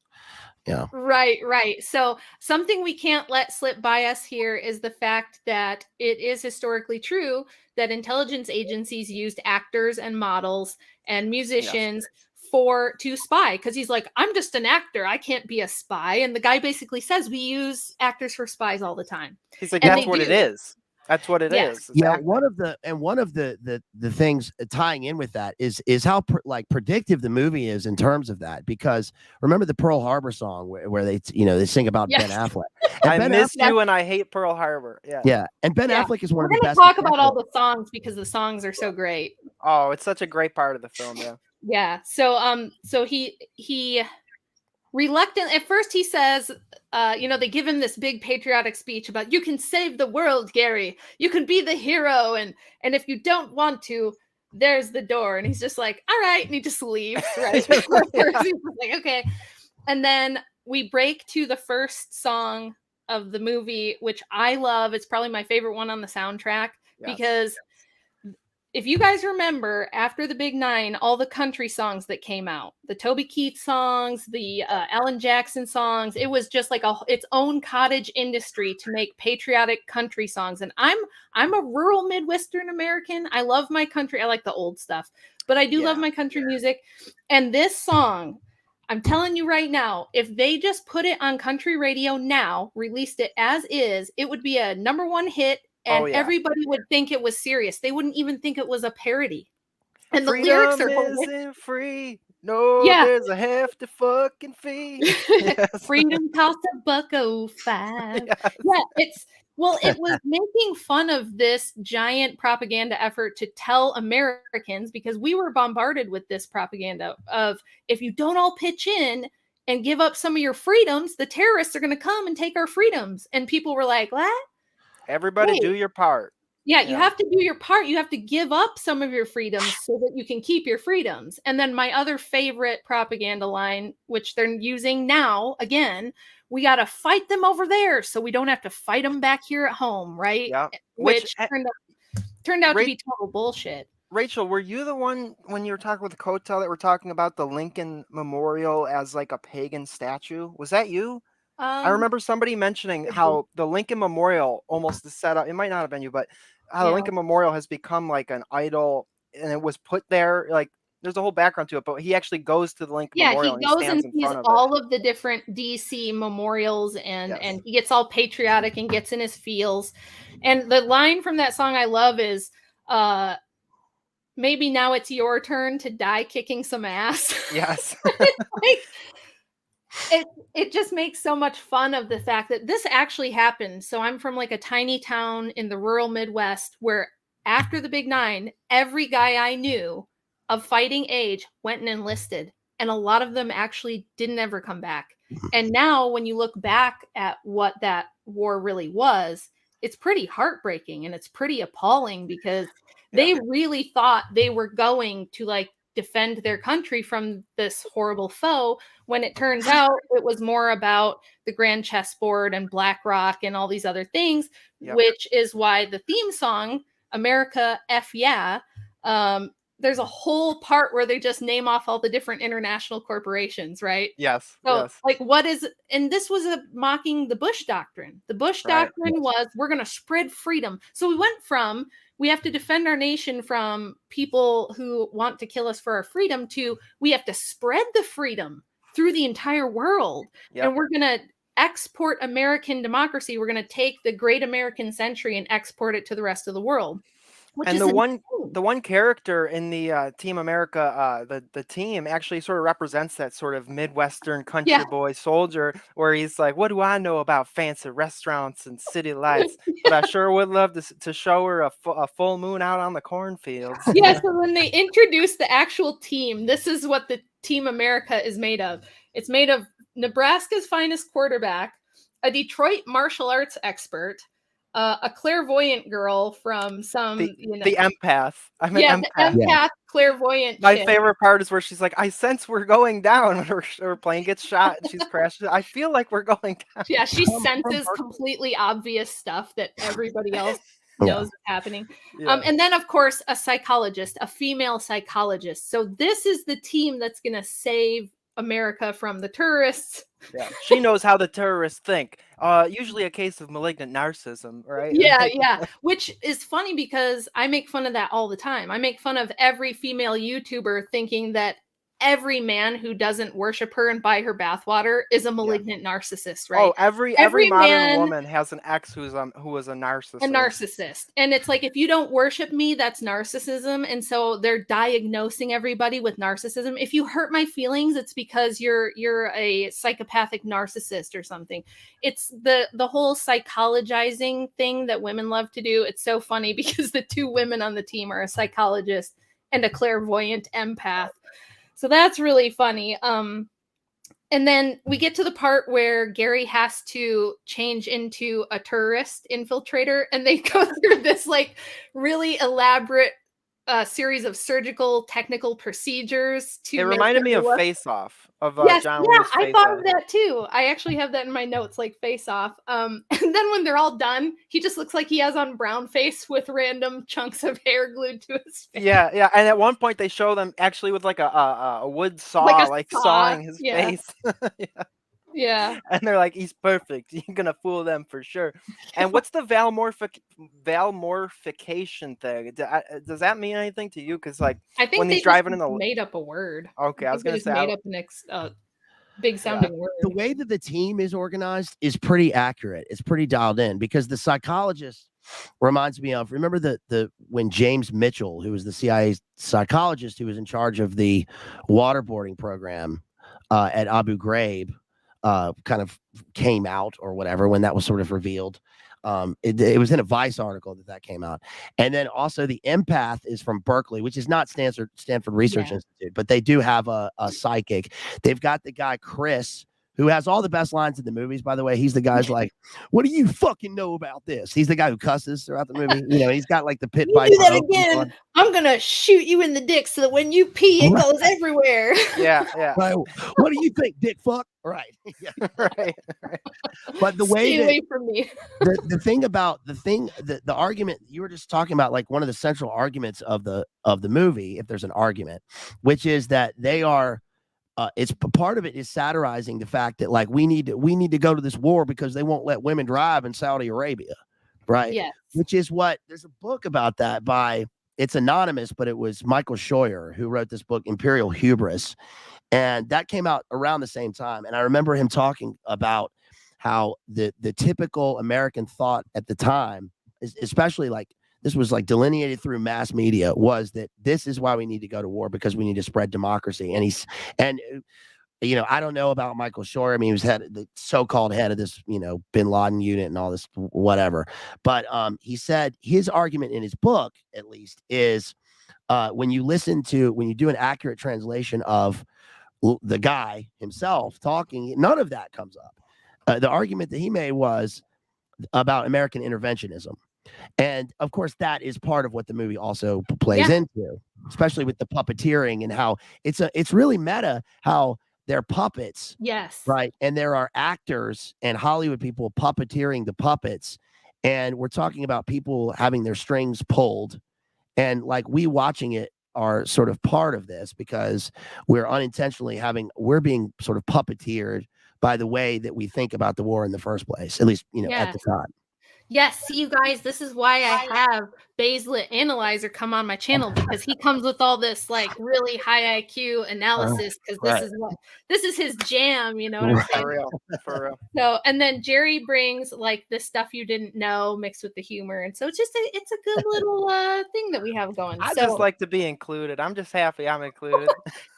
Yeah. Right. So something we can't let slip by us here is the fact that it is historically true that intelligence agencies used actors and models and musicians to spy, because he's like, I'm just an actor, I can't be a spy. And the guy basically says we use actors for spies all the time. He's like, And that's they what do. it is. That's what it Yes. is. It's Yeah, acting. one of the things tying in with that is how predictive the movie is in terms of that, because remember the Pearl Harbor song where they they sing about Yes. Ben Affleck. I Ben miss Affleck, you and I hate Pearl Harbor. Yeah. yeah, and Ben Yeah. Affleck is one We're of the going to best. talk about all examples. the songs because the songs are so great. Oh, it's such a great part of the film. Yeah. Yeah. So he reluctant at first, he says, they give him this big patriotic speech about, you can save the world, Gary, you can be the hero, and if you don't want to, there's the door. And he's just like, all right, and he just leaves, right? He's just like, okay. And then we break to the first song of the movie, which I love. It's probably my favorite one on the soundtrack. Yes. Because if you guys remember, after the Big Nine, all the country songs that came out, the Toby Keith songs, the Alan Jackson songs, it was just like its own cottage industry to make patriotic country songs. And I'm a rural Midwestern American. I love my country. I like the old stuff, but I do love my country music. And this song, I'm telling you right now, if they just put it on country radio now, released it as is, it would be a #1 hit. And everybody would think it was serious. They wouldn't even think it was a parody. And the lyrics are isn't free. No, there's a hefty fucking fee. Yes. Freedom costs $1.05. Yeah, it was making fun of this giant propaganda effort to tell Americans, because we were bombarded with this propaganda of, if you don't all pitch in and give up some of your freedoms, the terrorists are going to come and take our freedoms. And people were like, what? Everybody do your part. Yeah, you have to do your part. You have to give up some of your freedoms so that you can keep your freedoms. And then my other favorite propaganda line, which they're using now, again, we got to fight them over there so we don't have to fight them back here at home, right? Yeah. Which turned out to be total bullshit. Rachel, were you the one when you were talking with Kotel that were talking about the Lincoln Memorial as like a pagan statue? Was that you? I remember somebody mentioning how the Lincoln Memorial almost is set up. It might not have been you, but how the Lincoln Memorial has become like an idol, and it was put there. Like, there's a whole background to it, but he actually goes to the Lincoln Memorial. Yeah, he goes and sees all of the different DC memorials, and he gets all patriotic and gets in his feels. And the line from that song I love is, maybe now it's your turn to die kicking some ass. Yes. It just makes so much fun of the fact that this actually happened. So I'm from like a tiny town in the rural Midwest where after the Big Nine, every guy I knew of fighting age went and enlisted. And a lot of them actually didn't ever come back. And now when you look back at what that war really was, it's pretty heartbreaking and it's pretty appalling, because they really thought they were going to like defend their country from this horrible foe, when it turns out it was more about the grand chessboard and Black Rock and all these other things, which is why the theme song, America F Yeah, there's a whole part where they just name off all the different international corporations, right? Yes. So like, what is, and this was mocking the Bush Doctrine. The Bush Doctrine was, we're going to spread freedom. So we went from, we have to defend our nation from people who want to kill us for our freedom, to we have to spread the freedom through the entire world. And we're going to export American democracy. We're going to take the great American century and export it to the rest of the world. And the one character in the Team America, the team actually sort of represents that sort of Midwestern country boy soldier, where he's like, what do I know about fancy restaurants and city lights? But I sure would love to show her a full moon out on the cornfields. Yeah, so when they introduce the actual team, this is what the Team America is made of. It's made of Nebraska's finest quarterback, a Detroit martial arts expert, a clairvoyant girl from the empath. I'm an empath. The empath clairvoyant. My favorite part is where she's like, I sense we're going down when her plane gets shot and she's crashed. I feel like we're going down. Yeah, she senses completely obvious stuff that everybody else knows it's happening. And then, of course, a psychologist, a female psychologist. So this is the team that's going to save America from the terrorists. Yeah, she knows how the terrorists think. Usually a case of malignant narcissism, right? Yeah. Which is funny because I make fun of that all the time. I make fun of every female YouTuber thinking that every man who doesn't worship her and buy her bathwater is a malignant narcissist, right? Oh, every modern woman has an ex who was a narcissist. A narcissist. And it's like, if you don't worship me, that's narcissism. And so they're diagnosing everybody with narcissism. If you hurt my feelings, it's because you're a psychopathic narcissist or something. It's the whole psychologizing thing that women love to do. It's so funny because the two women on the team are a psychologist and a clairvoyant empath. So that's really funny. And then we get to the part where Gary has to change into a terrorist infiltrator, and they go through this like really elaborate series of surgical technical procedures. It reminded me of Face Off of John Lewis. Yeah, I thought of that too. I actually have that in my notes, like Face Off. And then when they're all done, he just looks like he has on brown face with random chunks of hair glued to his face. Yeah. And at one point they show them actually with like a wood saw, like sawing his face. Yeah. And they're like, he's perfect. You're gonna fool them for sure. And what's the valmorphication thing? Does that mean anything to you? Because like, I think when he's driving in the made up a word. Okay, I was gonna say made up the big sounding word. The way that the team is organized is pretty accurate. It's pretty dialed in because the psychologist reminds me of, remember the when James Mitchell, who was the CIA psychologist who was in charge of the waterboarding program at Abu Ghraib, kind of came out or whatever when that was sort of revealed. It was in a Vice article that came out. And then also the empath is from Berkeley, which is not Stanford Research Institute, but they do have a psychic. They've got the guy Chris, who has all the best lines in the movies, by the way. He's the guy's like, what do you fucking know about this? He's the guy who cusses throughout the movie. You know, he's got like the pit viper. Do that again. I'm going to shoot you in the dick so that when you pee, it goes everywhere. Yeah. Right. What do you think, dick fuck? Right. Right. But the way Stay away from me. the argument you were just talking about, like one of the central arguments of the movie, if there's an argument, which is that they are, it's part of it is satirizing the fact that like we need to go to this war because they won't let women drive in Saudi Arabia, right? Yeah. Which is what there's a book about that by, it's anonymous, but it was Michael Scheuer who wrote this book, Imperial Hubris, and that came out around the same time. And I remember him talking about how the typical American thought at the time, especially like this was like delineated through mass media, was that this is why we need to go to war because we need to spread democracy. And you know, I don't know about Michael Scheuer. I mean, he was the so-called head of this, you know, Bin Laden unit and all this whatever. But he said his argument in his book, at least, is when you do an accurate translation of the guy himself talking, none of that comes up. The argument that he made was about American interventionism. And of course, that is part of what the movie also plays into, especially with the puppeteering and how it's really meta how they're puppets. Yes. Right. And there are actors and Hollywood people puppeteering the puppets. And we're talking about people having their strings pulled. And like we watching it are sort of part of this because we're unintentionally we're being sort of puppeteered by the way that we think about the war in the first place, at least, you know, at the time. Yes, see, you guys, this is why I have Baselit Analyzer come on my channel, because he comes with all this like really high IQ analysis, because this is his jam, you know what I'm saying? For real. So, and then Jerry brings like the stuff you didn't know mixed with the humor, and so it's just it's a good little thing that we have going. I just like to be included. I'm just happy I'm included.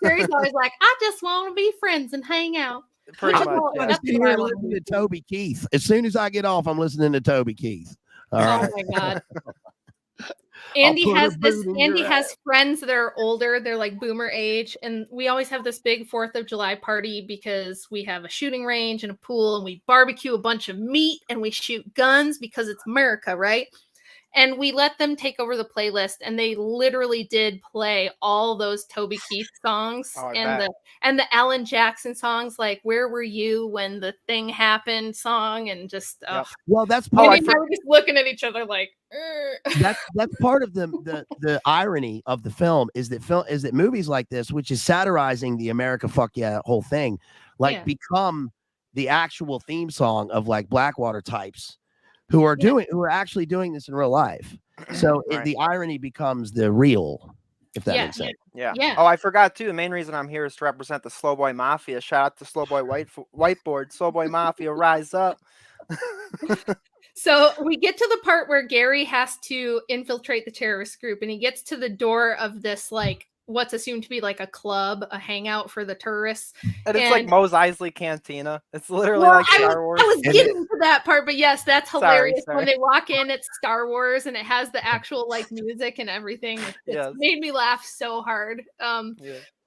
Jerry's always like, I just want to be friends and hang out. Pretty much. I'm here listening to Toby Keith. As soon as I get off, I'm listening to Toby Keith. All right. Oh my God. Andy has friends that are older. They're like boomer age. And we always have this big 4th of July party because we have a shooting range and a pool and we barbecue a bunch of meat and we shoot guns because it's America, right? And we let them take over the playlist, and they literally did play all those Toby Keith songs and the Alan Jackson songs, like "Where Were You When the Thing Happened" song, and just well, that's part. We were just looking at each other like. That's part of the irony of the film is that movies like this, which is satirizing the America fuck yeah whole thing, become the actual theme song of like Blackwater types who are actually doing this in real life. So the irony becomes the real, if that makes sense. Yeah. Oh, I forgot too. The main reason I'm here is to represent the Slow Boy Mafia. Shout out to Slow Boy Whiteboard. Slow Boy Mafia, rise up. So we get to the part where Gary has to infiltrate the terrorist group, and he gets to the door of this, like, what's assumed to be like a club, a hangout for the tourists. And it's like Mos Eisley Cantina. It's literally like Star Wars. I was getting to that part, but yes, that's hilarious. Sorry. When they walk in, it's Star Wars, and it has the actual like music and everything. It made me laugh so hard.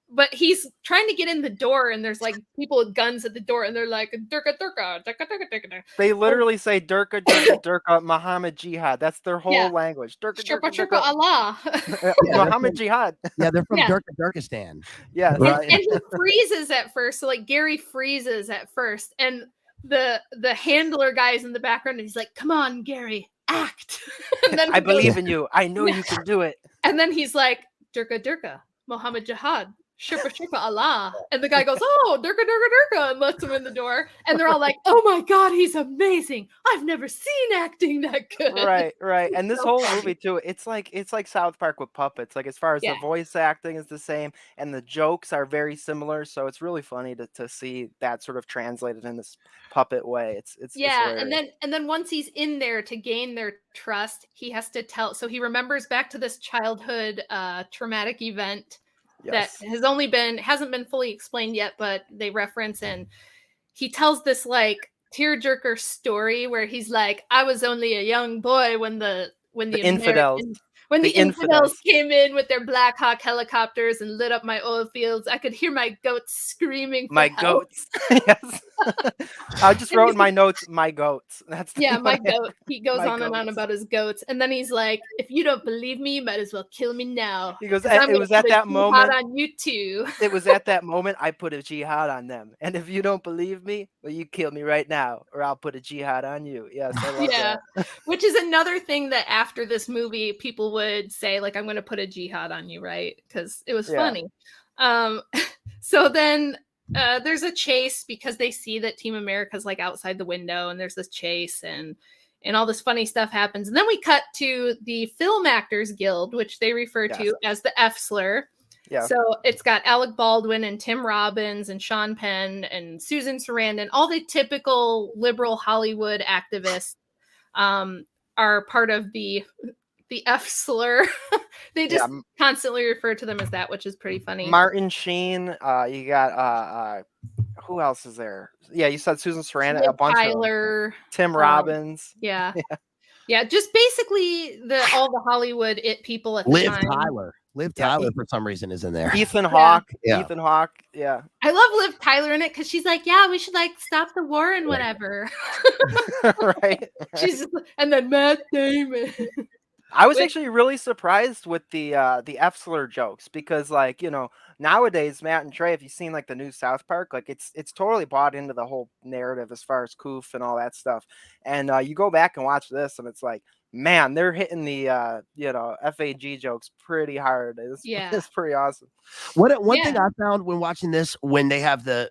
But he's trying to get in the door, and there's like people with guns at the door, and they're like Durka Durka Durka Durka Durka. They literally say Durka Durka Durka Muhammad Jihad. That's their whole language. Durka Durka Durka Allah. Muhammad Jihad. Yeah, they're from Durka Durkistan. Yeah, and he freezes at first. So like Gary freezes at first, and the handler guy's in the background, and he's like, "Come on, Gary, act." And then I believe in you. I know you can do it. And then he's like, Durka Durka Muhammad Jihad. Shirpa Shirpa Allah. And the guy goes, "Oh, Durka Durka Durka," and lets him in the door. And they're all like, "Oh my God, he's amazing. I've never seen acting that good." Right. And this whole movie too, it's like South Park with puppets. Like as far as the voice acting is the same and the jokes are very similar. So it's really funny to see that sort of translated in this puppet way. It's and then once he's in there to gain their trust, he has to tell. So he remembers back to this childhood traumatic event. That hasn't been fully explained yet, but they reference, and he tells this like tearjerker story where he's like, "I was only a young boy when the infidels came in with their Black Hawk helicopters and lit up my oil fields. I could hear my goats screaming for help." Goats. Yes. I just wrote in my notes, "my goats." That's my goat. He goes on and on about his goats, and then he's like, "If you don't believe me, you might as well kill me now." He goes, "It was at that moment on you too." It was at that moment I put a jihad on them, and if you don't believe me, well, you kill me right now, or I'll put a jihad on you. Yes, I love that. Which is another thing that after this movie, people would say, like, "I'm going to put a jihad on you," right? Because it was funny. So then there's a chase because they see that Team America's like outside the window, and there's this chase, and all this funny stuff happens. And then we cut to the Film Actors Guild, which they refer to as the F-slur. Yeah. So it's got Alec Baldwin and Tim Robbins and Sean Penn and Susan Sarandon, all the typical liberal Hollywood activists are part of the F-slur. They just constantly refer to them as that, which is pretty funny. Martin Sheen, you got who else is there? Yeah, you said Susan Sarandon, a bunch Tyler, of Tim Robbins. Yeah, just basically all the Hollywood people at the time. Liv Tyler for some reason is in there. Ethan Hawke. Ethan Hawke. Yeah. I love Liv Tyler in it because she's like, "Yeah, we should like stop the war and whatever." Right. And then Matt Damon. I was actually really surprised with the F-slur jokes because, like, you know, nowadays, Matt and Trey, if you've seen like the new South Park, like it's totally bought into the whole narrative as far as Coof and all that stuff. And you go back and watch this, and it's like, man, they're hitting the FAG jokes pretty hard. It's pretty awesome. One thing I found when watching this, when they have the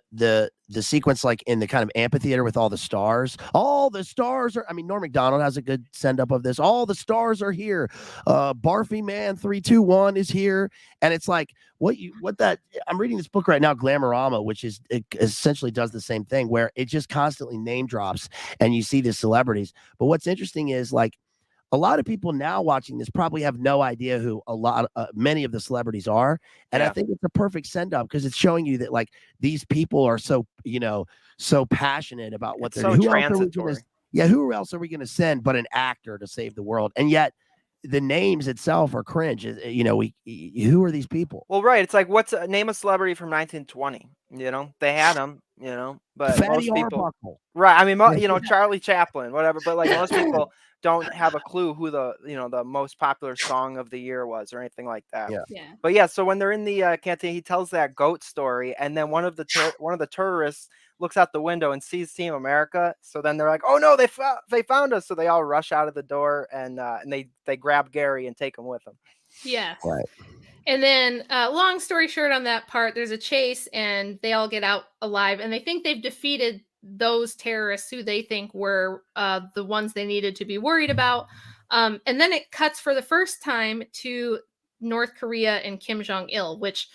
sequence like in the kind of amphitheater with all the stars are, I mean, Norm Macdonald has a good send up of this. All the stars are here. Barfy Man 321 is here. And it's like I'm reading this book right now, Glamorama, which is it essentially does the same thing where it just constantly name drops and you see the celebrities. But what's interesting is like a lot of people now watching this probably have no idea who many of the celebrities are. And I think it's a perfect send up because it's showing you that like these people are so passionate about what they're doing. Who else are we going to send but an actor to save the world? And yet the names itself are cringe. You know, who are these people? Well, right. It's like, name a celebrity from 1920. You know, they had them. You know, but Fatty most people, Arbuckle. right? I mean, you know, Charlie Chaplin, whatever. But like most people don't have a clue who the most popular song of the year was or anything like that. Yeah. But yeah, so when they're in the canteen, he tells that goat story, and then one of the tourists looks out the window and sees Team America. So then they're like, "Oh no, they found us!" So they all rush out of the door and they grab Gary and take him with them. Yes. Right. And then, long story short on that part, there's a chase and they all get out alive, and they think they've defeated those terrorists who they think were the ones they needed to be worried about. And then it cuts for the first time to North Korea and Kim Jong-il, which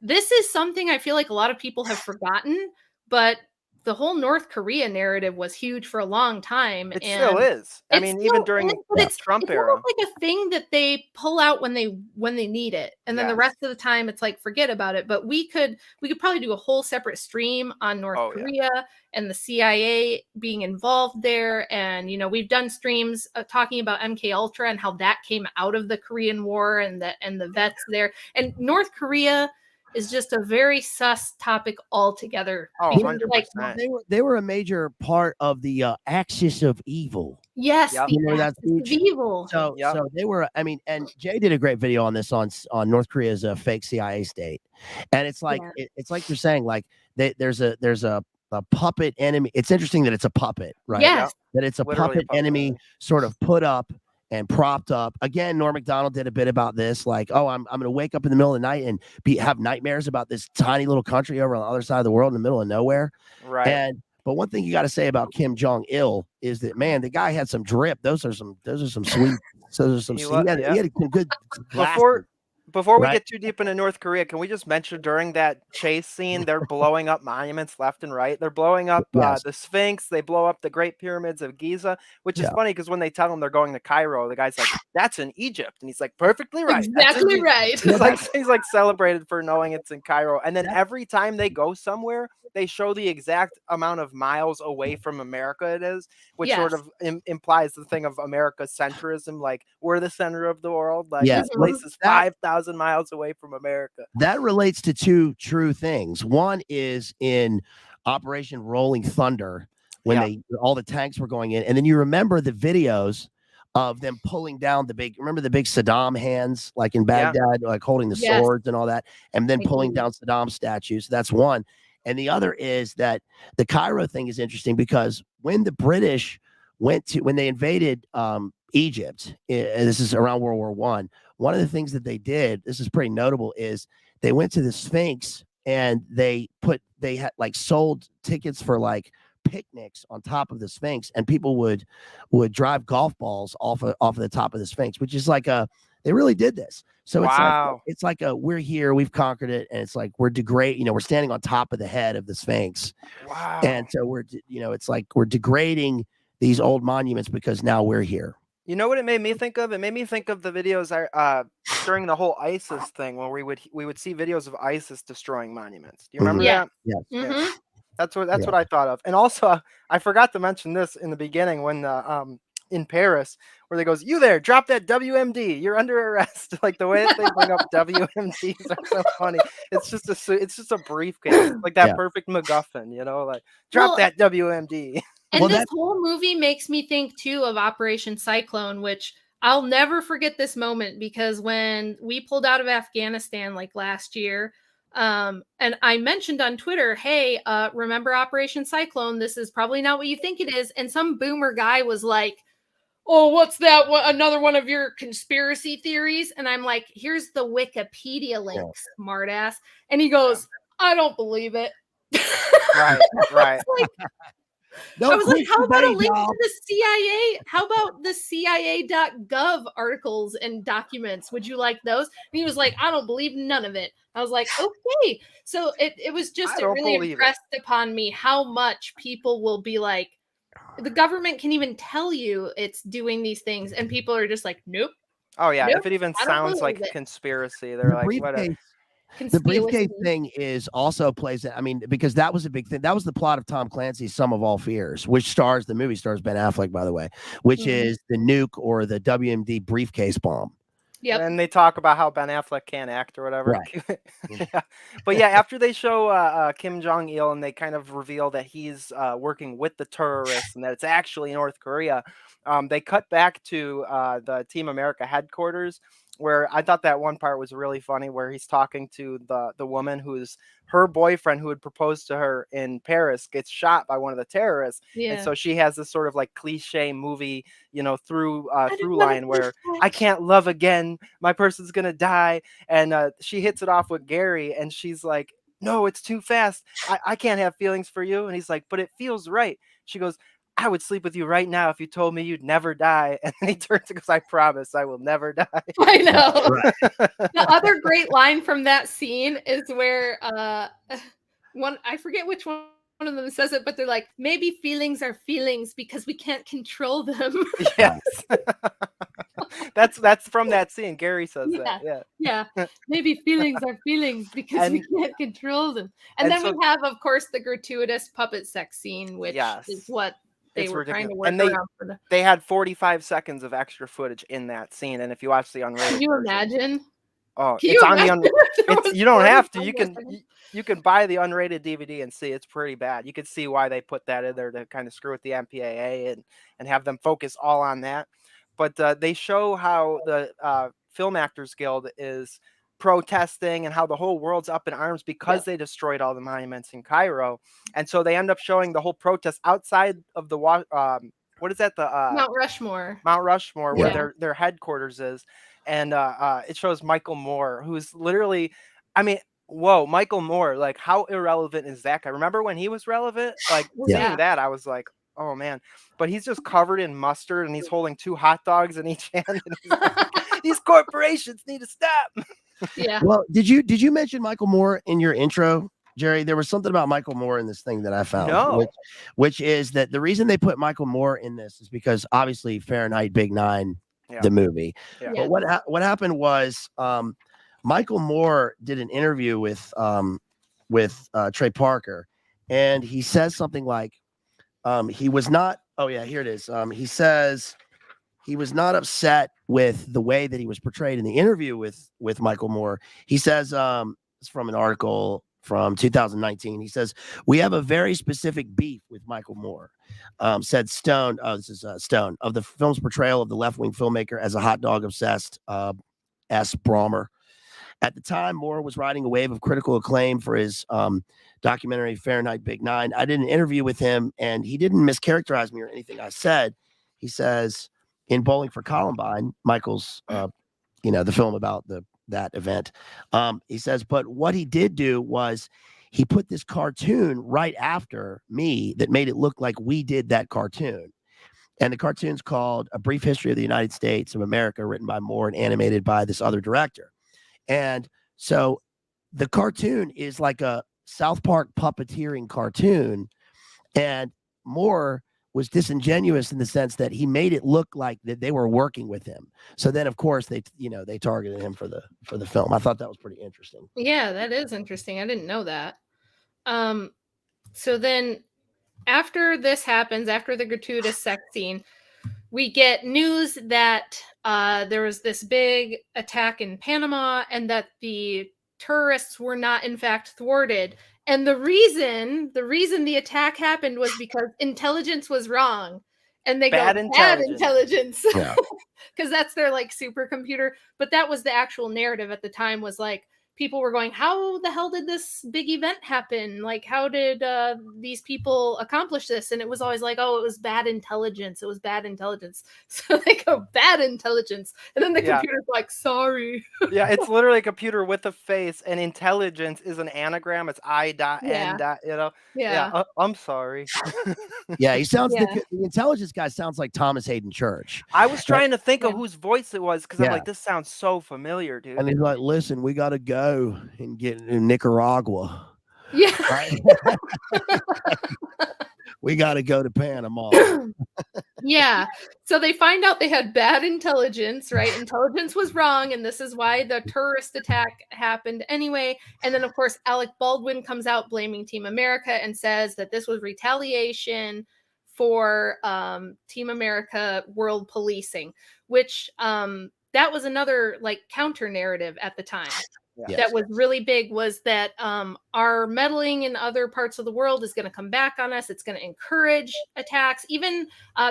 this is something I feel like a lot of people have forgotten, but the whole North Korea narrative was huge for a long time. It still is. I mean, even during the Trump era, it's like a thing that they pull out when they need it, and then the rest of the time it's like forget about it. But we could probably do a whole separate stream on North Korea and the CIA being involved there, and we've done streams talking about MK Ultra and how that came out of the Korean War and the vets there, and North Korea is just a very sus topic altogether. Oh, 100%. Like, they were a major part of the axis of evil. Yes, that's evil. So they were. I mean, and Jay did a great video on this on North Korea's fake CIA state, and it's like it's like you're saying, like there's a puppet enemy. It's interesting that it's a puppet, right? Yes, that it's a puppet enemy sort of put up and propped up. Again, Norm Macdonald did a bit about this, like, oh, I'm going to wake up in the middle of the night and have nightmares about this tiny little country over on the other side of the world in the middle of nowhere. Right. But one thing you got to say about Kim Jong-il is that, man, the guy had some drip. Those are some sweet. He had some good. Before we get too deep into North Korea, can we just mention during that chase scene, they're blowing up monuments left and right. They're blowing up the Sphinx. They blow up the Great Pyramids of Giza, which is funny because when they tell him they're going to Cairo, the guy's like, "That's in Egypt," and he's like, "Perfectly right, exactly right." He's like celebrated for knowing it's in Cairo. And then every time they go somewhere, they show the exact amount of miles away from America it is, which sort of implies the thing of America centrism, like we're the center of the world. Like this place is 5,000 miles away from America. That relates to two true things. One is in Operation Rolling Thunder when all the tanks were going in, and then you remember the videos of them pulling down the big Saddam hands, like in Baghdad, like holding the swords and all that, and then pulling down Saddam statues. That's one. And the other is that the Cairo thing is interesting because when the British when they invaded Egypt, and this is around World War I, one of the things that they did, this is pretty notable, is they went to the Sphinx and they had like sold tickets for like picnics on top of the Sphinx, and people would drive golf balls off of the top of the Sphinx, which is like they really did this. So it's like we're here, we've conquered it, and it's like we're we're standing on top of the head of the Sphinx. Wow. And so it's like we're degrading these old monuments because now we're here. You know what it made me think of? It made me think of the videos during the whole ISIS thing, where we would see videos of ISIS destroying monuments. Do you remember that? Yeah. Mm-hmm. That's what I thought of. And also, I forgot to mention this in the beginning when in Paris, where they goes, "You there, drop that WMD, you're under arrest." Like the way that they bring up WMDs are so funny. It's just a briefcase, like that perfect MacGuffin, like drop that WMD. And this whole movie makes me think too of Operation Cyclone, which I'll never forget this moment, because when we pulled out of Afghanistan like last year, and I mentioned on Twitter, hey, remember Operation Cyclone? This is probably not what you think it is. And some boomer guy was like, "Oh, what's that? Another one of your conspiracy theories?" And I'm like, "Here's the Wikipedia link, smartass." And he goes, "I don't believe it." Right. I was like, how about a link to the CIA? How about the CIA.gov articles and documents? Would you like those? And he was like, "I don't believe none of it." I was like, okay. So it was just, it really impressed upon me how much people will be like, the government can even tell you it's doing these things, and people are just like, nope. Oh yeah, nope, if it even sounds like conspiracy, they're like, whatever. The briefcase thing is also plays. I mean, because that was a big thing. That was the plot of Tom Clancy's Sum of All Fears, which the movie stars Ben Affleck, by the way, which is the nuke or the WMD briefcase bomb. Yep. And they talk about how Ben Affleck can't act or whatever. Right. Yeah. But yeah, after they show Kim Jong Il and they kind of reveal that he's working with the terrorists and that it's actually North Korea, they cut back to the Team America headquarters, where I thought that one part was really funny, where he's talking to the woman who's her boyfriend who had proposed to her in Paris gets shot by one of the terrorists, and Yeah. so she has this sort of like cliche movie, through I didn't through wanna line where push I that. can't love again, my person's gonna die, and she hits it off with Gary, and she's like, "No, it's too fast. I can't have feelings for you," and he's like, "But it feels right." She goes, "I would sleep with you right now if you told me you'd never die." And then he turns and goes, "I promise I will never die." I know. Right. The other great line from that scene is where I forget which one of them says it, but they're like, maybe feelings are feelings because we can't control them. Yes. That's from that scene. Gary says that. Yeah. Yeah. Yeah. Maybe feelings are feelings because we And can't control them. And and then so we have, of course, the gratuitous puppet sex scene, which is yes, what they it's were trying ridiculous. to work And around for the. they had 45 seconds of extra footage in that scene, and if you watch the Can unrated you version, imagine? oh, Can it's you on the imagine if there it's was you don't have to. 45 You more can seconds? you can buy the unrated DVD and see it's pretty bad. You can see why they put that in there to kind of screw with the MPAA and have them focus all on that. But they show how the Film Actors Guild is protesting and how the whole world's up in arms because Yep. they destroyed all the monuments in Cairo, and so they end up showing the whole protest outside of the what is that, the Mount Rushmore. Mount Rushmore, where Yeah. their headquarters is, and it shows Michael Moore, who's literally, I mean, whoa, Michael Moore, like how irrelevant is that guy? Remember when he was relevant? Like Well, seeing yeah. that, I was like, oh man, but he's just covered in mustard and he's holding 2 hot dogs in each hand, and he's like, these corporations need to stop. Yeah. Well, did you mention Michael Moore in your intro, Jerry? There was something about Michael Moore in this thing that I found, No. which is that the reason they put Michael Moore in this is because obviously Fahrenheit Big Nine, Yeah. the movie. Yeah. Yeah. But what happened was Michael Moore did an interview with Trey Parker, and he says something like he was not. Oh yeah, here it is. He says he was not upset with the way that he was portrayed in the interview with Michael Moore. He says it's from an article from 2019. He says, "We have a very specific beef with Michael Moore," said Stone. Oh, this is Stone, of the film's portrayal of the left-wing filmmaker as a hot dog obsessed S. Brommer. At the time, Moore was riding a wave of critical acclaim for his documentary Fahrenheit Big Nine. I did an interview with him, and he didn't mischaracterize me or anything I said. He says, in Bowling for Columbine, Michael's, the film about that event. He says, but what he did do was he put this cartoon right after me that made it look like we did that cartoon. And the cartoon's called A Brief History of the United States of America, written by Moore and animated by this other director. And so the cartoon is like a South Park puppeteering cartoon. And Moore was disingenuous in the sense that he made it look like that they were working with him. So then, of course, they targeted him for the film. I thought that was pretty interesting. Yeah, that is interesting. I didn't know that. So then after this happens, after the gratuitous sex scene, we get news that there was this big attack in Panama and that the tourists were not in fact thwarted. And the reason the attack happened was because intelligence was wrong. And they Bad go, bad intelligence. Yeah. Because that's their like supercomputer. But that was the actual narrative at the time, was like, people were going, how the hell did this big event happen? Like, how did these people accomplish this? And it was always like, oh, it was bad intelligence. It was bad intelligence. So they go, bad intelligence. And then the computer's like, sorry. Yeah, it's literally a computer with a face, and intelligence is an anagram. It's I.N. Yeah. I'm sorry. Yeah, he sounds, the intelligence guy sounds like Thomas Hayden Church. I was trying to think of whose voice it was because I'm like, this sounds so familiar, dude. And he's like, listen, we got to go and get in Nicaragua. Yeah. Right? We got to go to Panama. Yeah. So they find out they had bad intelligence, right? Intelligence was wrong, and this is why the terrorist attack happened anyway. And then, of course, Alec Baldwin comes out blaming Team America and says that this was retaliation for Team America world policing, which that that was another like counter narrative at the time. Yes. That was really big, was that our meddling in other parts of the world is going to come back on us. It's going to encourage attacks. Even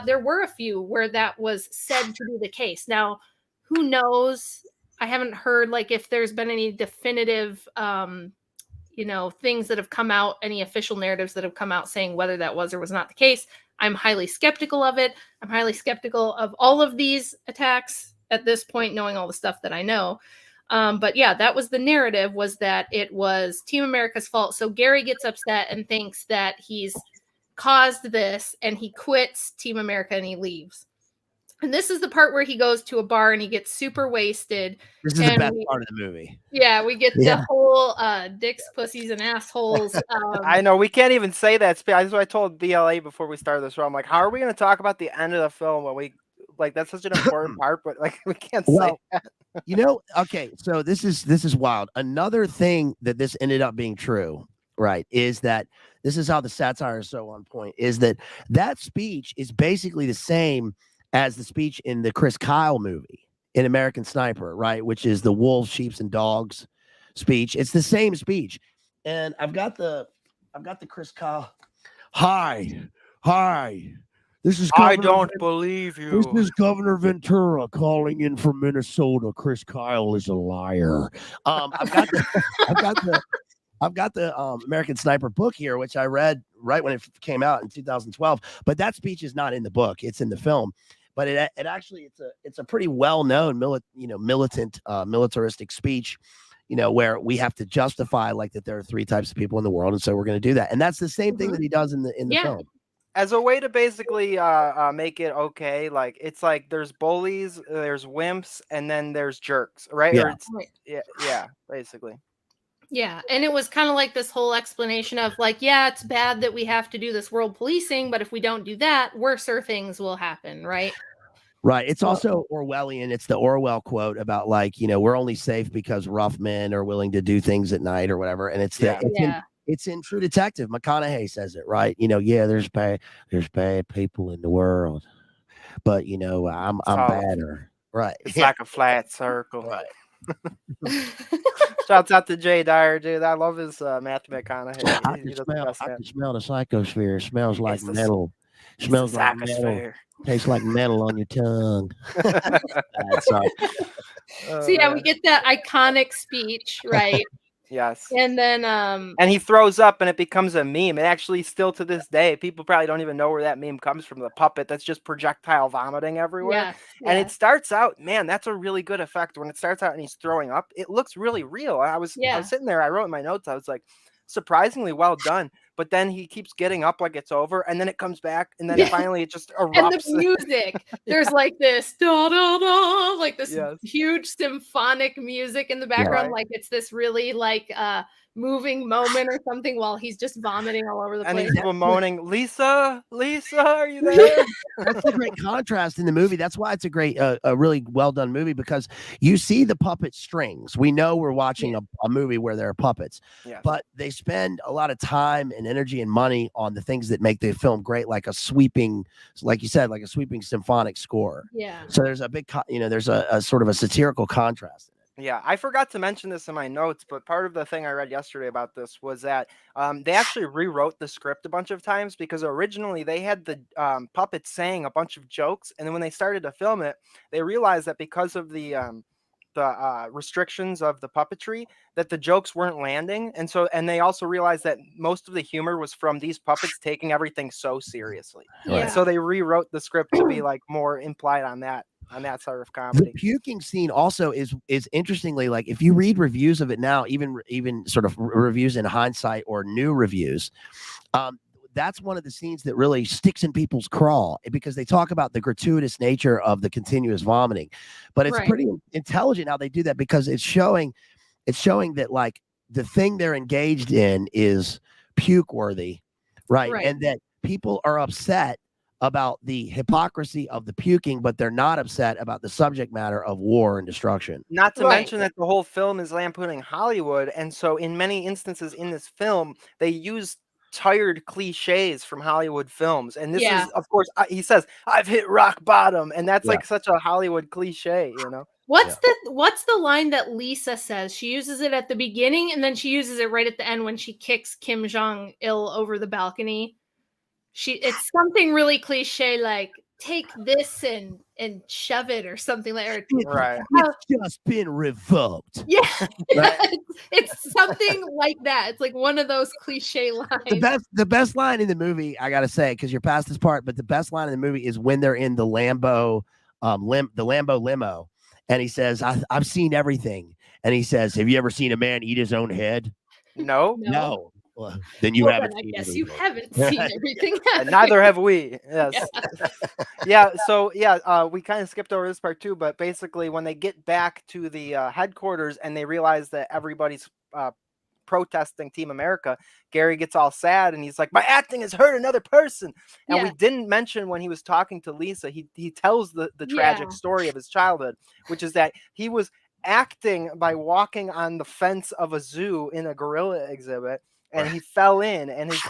there were a few where that was said to be the case. Now, who knows? I haven't heard like if there's been any definitive, things that have come out, any official narratives that have come out saying whether that was or was not the case. I'm highly skeptical of it. I'm highly skeptical of all of these attacks at this point, knowing all the stuff that I know. But yeah, that was the narrative, was that it was Team America's fault. So Gary gets upset and thinks that he's caused this, and he quits Team America and he leaves. And this is the part where he goes to a bar and he gets super wasted. This is the best part of the movie. Yeah, we get the whole dicks, pussies, and assholes. I know, we can't even say that. That's what I told BLA before we started this show. I'm like, how are we going to talk about the end of the film when we like that's such an important part, but like we can't say that. Okay, so this is wild. Another thing that this ended up being true, right, is that this is how the satire is so on point, is that speech is basically the same as the speech in the Chris Kyle movie in American Sniper, right, which is the wolves, sheeps, and dogs speech. It's the same speech. And I've got the Chris Kyle. Hi. This is I don't believe you. This is Governor Ventura calling in from Minnesota. Chris Kyle is a liar. I've got the American Sniper book here, which I read right when it came out in 2012. But that speech is not in the book; it's in the film. But it actually it's a pretty well known militant militaristic speech. Where we have to justify like that there are three types of people in the world, and so we're going to do that. And that's the same thing that he does in the film. As a way to basically make it okay, like it's like there's bullies, there's wimps, and then there's jerks, right? Yeah, yeah, basically. Yeah, and it was kind of like this whole explanation of like, yeah, it's bad that we have to do this world policing, but if we don't do that, worser things will happen, right? Right. It's also Orwellian. It's the Orwell quote about like, we're only safe because rough men are willing to do things at night or whatever. And it's it's in True Detective. McConaughey says it, right? There's bad people in the world, but I'm badder. Right. It's like a flat circle. Right. Shouts out to Jay Dyer, dude. I love his Matthew McConaughey. I can smell the psychosphere. It smells like metal. Smells like metal. Tastes like metal on your tongue. Sorry. So yeah, we get that iconic speech, right? Yes. And then and he throws up and it becomes a meme. It actually still to this day, people probably don't even know where that meme comes from, the puppet that's just projectile vomiting everywhere. And it starts out, man, that's a really good effect. When it starts out and he's throwing up, it looks really real. I was sitting there, I wrote in my notes, I was like, surprisingly well done. But then he keeps getting up like it's over, and then it comes back, and then finally it just erupts. And the music, there's like this da da da, like this huge symphonic music in the background, like it's this really like moving moment or something while he's just vomiting all over the place. And he's bemoaning, Lisa, are you there? That's a great contrast in the movie. That's why it's a great, a really well done movie, because you see the puppet strings. We know we're watching a movie where there are puppets, but they spend a lot of time and energy and money on the things that make the film great, like a sweeping, like you said, like a sweeping symphonic score. Yeah. So there's a big, there's a sort of a satirical contrast. Yeah, I forgot to mention this in my notes, but part of the thing I read yesterday about this was that they actually rewrote the script a bunch of times, because originally they had the puppets saying a bunch of jokes, and then when they started to film it, they realized that because of the restrictions of the puppetry, that the jokes weren't landing, and they also realized that most of the humor was from these puppets taking everything so seriously. And so they rewrote the script to be like more implied on that sort of comedy. The puking scene also is interestingly, like if you read reviews of it now, even sort of reviews in hindsight or new reviews, that's one of the scenes that really sticks in people's craw, because they talk about the gratuitous nature of the continuous vomiting. But it's pretty intelligent how they do that, because it's showing that like the thing they're engaged in is puke worthy, right? And that people are upset about the hypocrisy of the puking, but they're not upset about the subject matter of war and destruction. Not to mention that the whole film is lampooning Hollywood, and so in many instances in this film, they use tired cliches from Hollywood films. And this is, of course, he says, I've hit rock bottom, and that's like such a Hollywood cliche, What's the line that Lisa says? She uses it at the beginning and then she uses it right at the end when she kicks Kim Jong-il over the balcony. It's something really cliche like take this and shove it or something like that. Right. It's just been revoked. Yeah. It's something like that. It's like one of those cliche lines. The best line in the movie, I gotta say, because you're past this part, but the best line in the movie is when they're in the Lambo limo, and he says, I've seen everything. And he says, have you ever seen a man eat his own head? No. Well, then you haven't. I guess you haven't seen everything. And neither have we. Yes. Yeah. So we kind of skipped over this part too, but basically when they get back to the headquarters and they realize that everybody's protesting Team America, Gary gets all sad and he's like, my acting has hurt another person. And we didn't mention when he was talking to Lisa, he tells the tragic story of his childhood, which is that he was acting by walking on the fence of a zoo in a gorilla exhibit. And he fell in, and his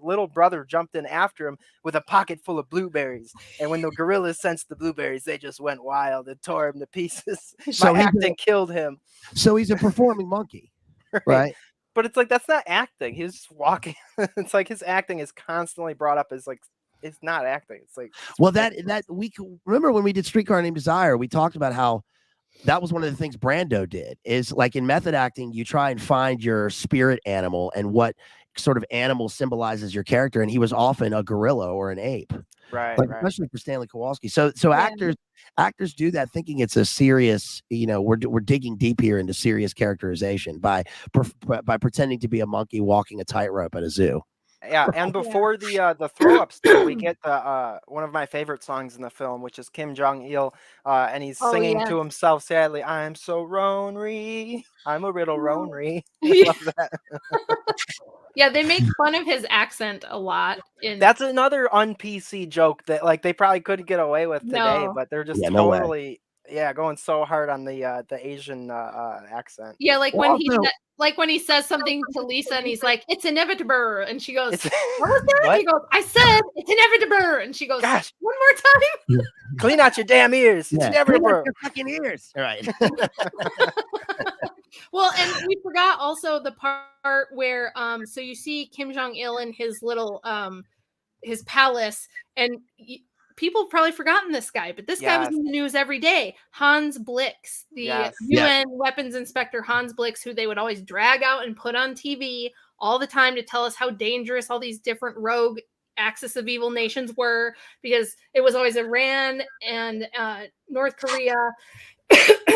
little brother jumped in after him with a pocket full of blueberries. And when the gorillas sensed the blueberries, they just went wild and tore him to pieces. So acting killed him. So he's a performing monkey, right? But it's like that's not acting. He's just walking. It's like his acting is constantly brought up as like it's not acting. It's like we remember when we did Streetcar Named Desire, we talked about how that was one of the things Brando did is like in method acting, you try and find your spirit animal and what sort of animal symbolizes your character. And he was often a gorilla or an ape, right? Especially for Stanley Kowalski. So actors do that thinking it's a serious, we're digging deep here into serious characterization by pretending to be a monkey walking a tightrope at a zoo. Yeah, and before the throw up still, we get the one of my favorite songs in the film, which is Kim Jong-il, and he's singing to himself sadly, I'm so Ronry, I'm a riddle Ronry. I love that. Yeah, they make fun of his accent a lot. That's another un-PC joke that like they probably couldn't get away with today, but they're just totally going so hard on the Asian accent. Yeah, like when he says something to Lisa and he's like, it's inevitable. And she goes, what was that? What? He goes, I said, it's inevitable. And she goes, gosh, one more time. Clean out your damn ears. It's inevitable. Clean out your fucking ears. All right. Well, and we forgot also the part where, so you see Kim Jong-il in his little, his palace and people have probably forgotten this guy, but this guy was in the news every day. Hans Blix, the UN weapons inspector Hans Blix, who they would always drag out and put on TV all the time to tell us how dangerous all these different rogue axis of evil nations were, because it was always Iran and North Korea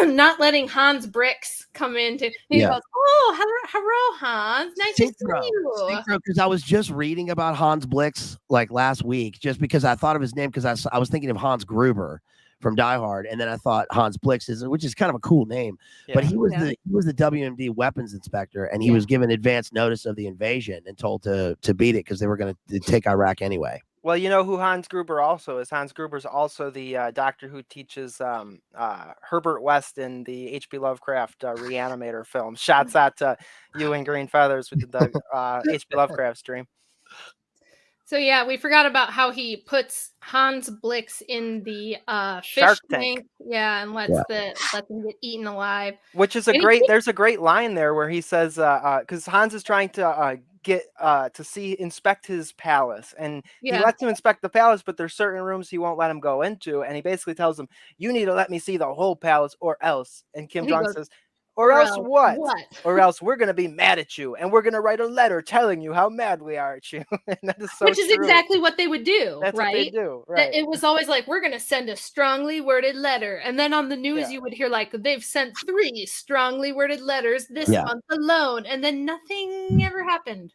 not letting Hans Blix come in to he goes, oh, hello Hans, nice to see you. Because I was just reading about Hans Blix like last week, just because I thought of his name because I was thinking of Hans Gruber from Die Hard, and then I thought Hans Blix which is kind of a cool name, but he was the WMD weapons inspector, and he was given advance notice of the invasion and told to beat it because they were going to take Iraq anyway. Well, you know who Hans Gruber also is? Hans Gruber's also the doctor who teaches Herbert West in the H.P. Lovecraft Reanimator film. Shouts out to you and Green Feathers with the H.P. Lovecraft stream. So yeah, we forgot about how he puts Hans Blix in the fish Shark tank. Yeah, and lets him get eaten alive. Which is there's a great line there where he says, because Hans is trying to get to inspect his palace, and he lets him inspect the palace, but there's certain rooms he won't let him go into, and he basically tells him, you need to let me see the whole palace or else. And Kim Jong says, or else what? Or else we're going to be mad at you, and we're going to write a letter telling you how mad we are at you. And that is so Which is exactly what they would do. That's right? What they do. Right. It was always like, we're going to send a strongly worded letter. And then on the news, you would hear like, they've sent 3 strongly worded letters this month alone. And then nothing ever happened.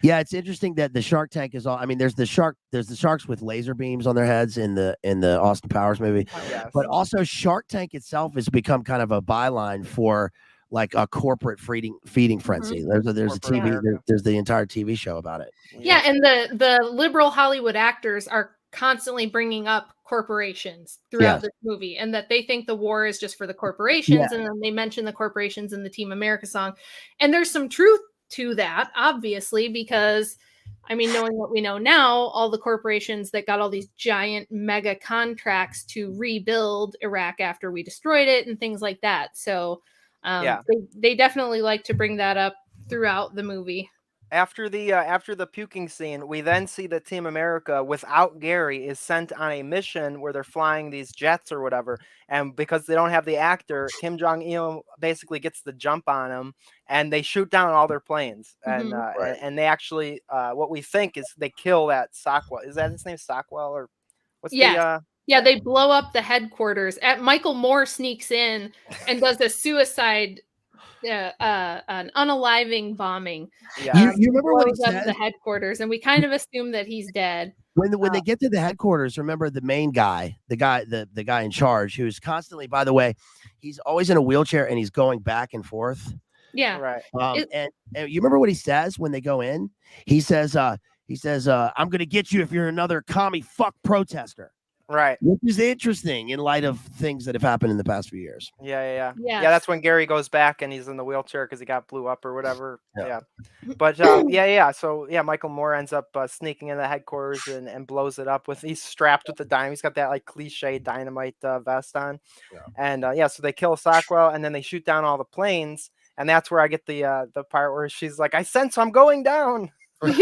Yeah, it's interesting that the Shark Tank is all. I mean, there's the sharks with laser beams on their heads in the Austin Powers movie, but also Shark Tank itself has become kind of a byline for like a corporate feeding frenzy. There's a TV. There's the entire TV show about it. Yeah, and the liberal Hollywood actors are constantly bringing up corporations throughout this movie, and that they think the war is just for the corporations, and then they mention the corporations in the Team America song, and there's some truth to that, obviously, because I mean, knowing what we know now, all the corporations that got all these giant mega contracts to rebuild Iraq after we destroyed it and things like that. So they definitely like to bring that up throughout the movie. After the puking scene, we then see that Team America, without Gary, is sent on a mission where they're flying these jets or whatever. And because they don't have the actor, Kim Jong-il basically gets the jump on them, and they shoot down all their planes. And and they actually, what we think is they kill that Sockwell. Is that his name, Sockwell, or what's the? Yeah, they blow up the headquarters. Michael Moore sneaks in and does a suicide. An unaliving bombing. Yeah. You remember what he said? The headquarters, and we kind of assume that he's dead. When they get to the headquarters, remember the main guy, the guy in charge, who's constantly, by the way, he's always in a wheelchair and he's going back and forth. Yeah, right. And you remember what he says when they go in? He says, "I'm going to get you if you're another commie fuck protester." Right. Which is interesting in light of things that have happened in the past few years. Yeah. That's when Gary goes back and he's in the wheelchair because he got blew up or whatever. Yeah. But So Michael Moore ends up sneaking in the headquarters and blows it up he's strapped with the dynamite. He's got that like cliche dynamite vest on. Yeah. And so they kill Sockwell and then they shoot down all the planes. And that's where I get the part where she's like, I sense I'm going down. And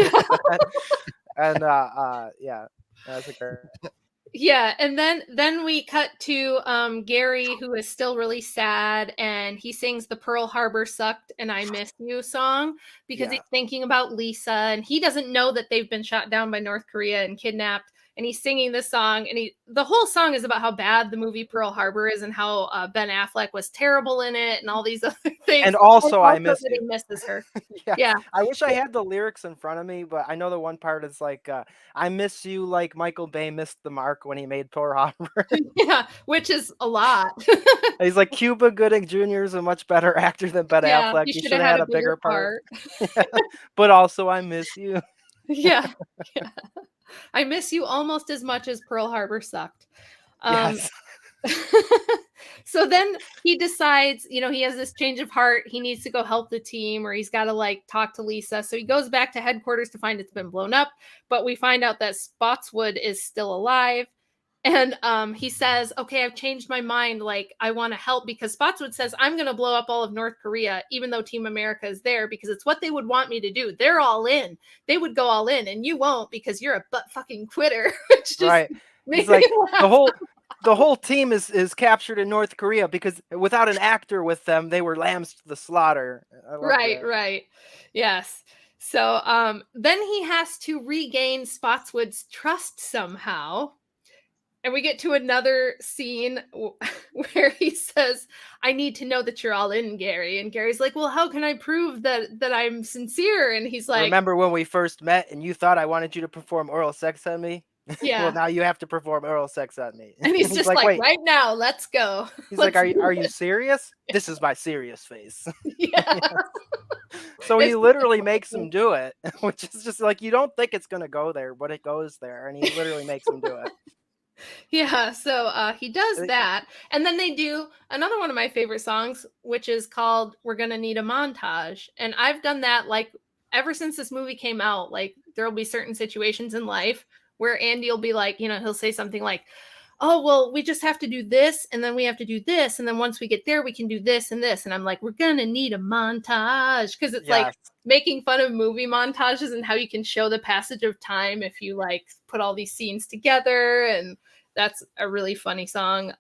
that's a great. Yeah, and then we cut to Gary, who is still really sad, and he sings the Pearl Harbor Sucked and I Miss You song because he's thinking about Lisa, and he doesn't know that they've been shot down by North Korea and kidnapped. And he's singing this song, and the whole song is about how bad the movie Pearl Harbor is and how Ben Affleck was terrible in it and all these other things. And also I miss you. He misses her. Yeah. I wish I had the lyrics in front of me, but I know the one part is like, I miss you like Michael Bay missed the mark when he made Pearl Harbor. Yeah, which is a lot. He's like, Cuba Gooding Jr. is a much better actor than Ben Affleck. He should have had a bigger part. But also I miss you. Yeah. I miss you almost as much as Pearl Harbor sucked. Yes. So then he decides, he has this change of heart. He needs to go help the team, or he's got to like talk to Lisa. So he goes back to headquarters to find it's been blown up. But we find out that Spotswood is still alive. And he says, okay, I've changed my mind. Like, I want to help because Spotswood says, I'm going to blow up all of North Korea, even though Team America is there, because it's what they would want me to do. They're all in. They would go all in, and you won't because you're a butt fucking quitter. Right. He's like, the whole team is captured in North Korea because without an actor with them, they were lambs to the slaughter. Right. Yes. So then he has to regain Spotswood's trust somehow. And we get to another scene where he says, I need to know that you're all in, Gary. And Gary's like, well, how can I prove that I'm sincere? And he's like, remember when we first met and you thought I wanted you to perform oral sex on me? Yeah. Well, now you have to perform oral sex on me. And he's just like, right now, let's go. He's like, are you serious? This is my serious face. Yeah. So he literally makes him do it, which is just like, you don't think it's going to go there, but it goes there. And he literally makes him do it. Yeah, so he does that. And then they do another one of my favorite songs, which is called We're Gonna Need a Montage. And I've done that like ever since this movie came out. Like there'll be certain situations in life where Andy will be like, he'll say something like, oh, well, we just have to do this, and then we have to do this, and then once we get there, we can do this and this. And I'm like, we're gonna need a montage, because it's like making fun of movie montages and how you can show the passage of time if you like put all these scenes together. And that's a really funny song.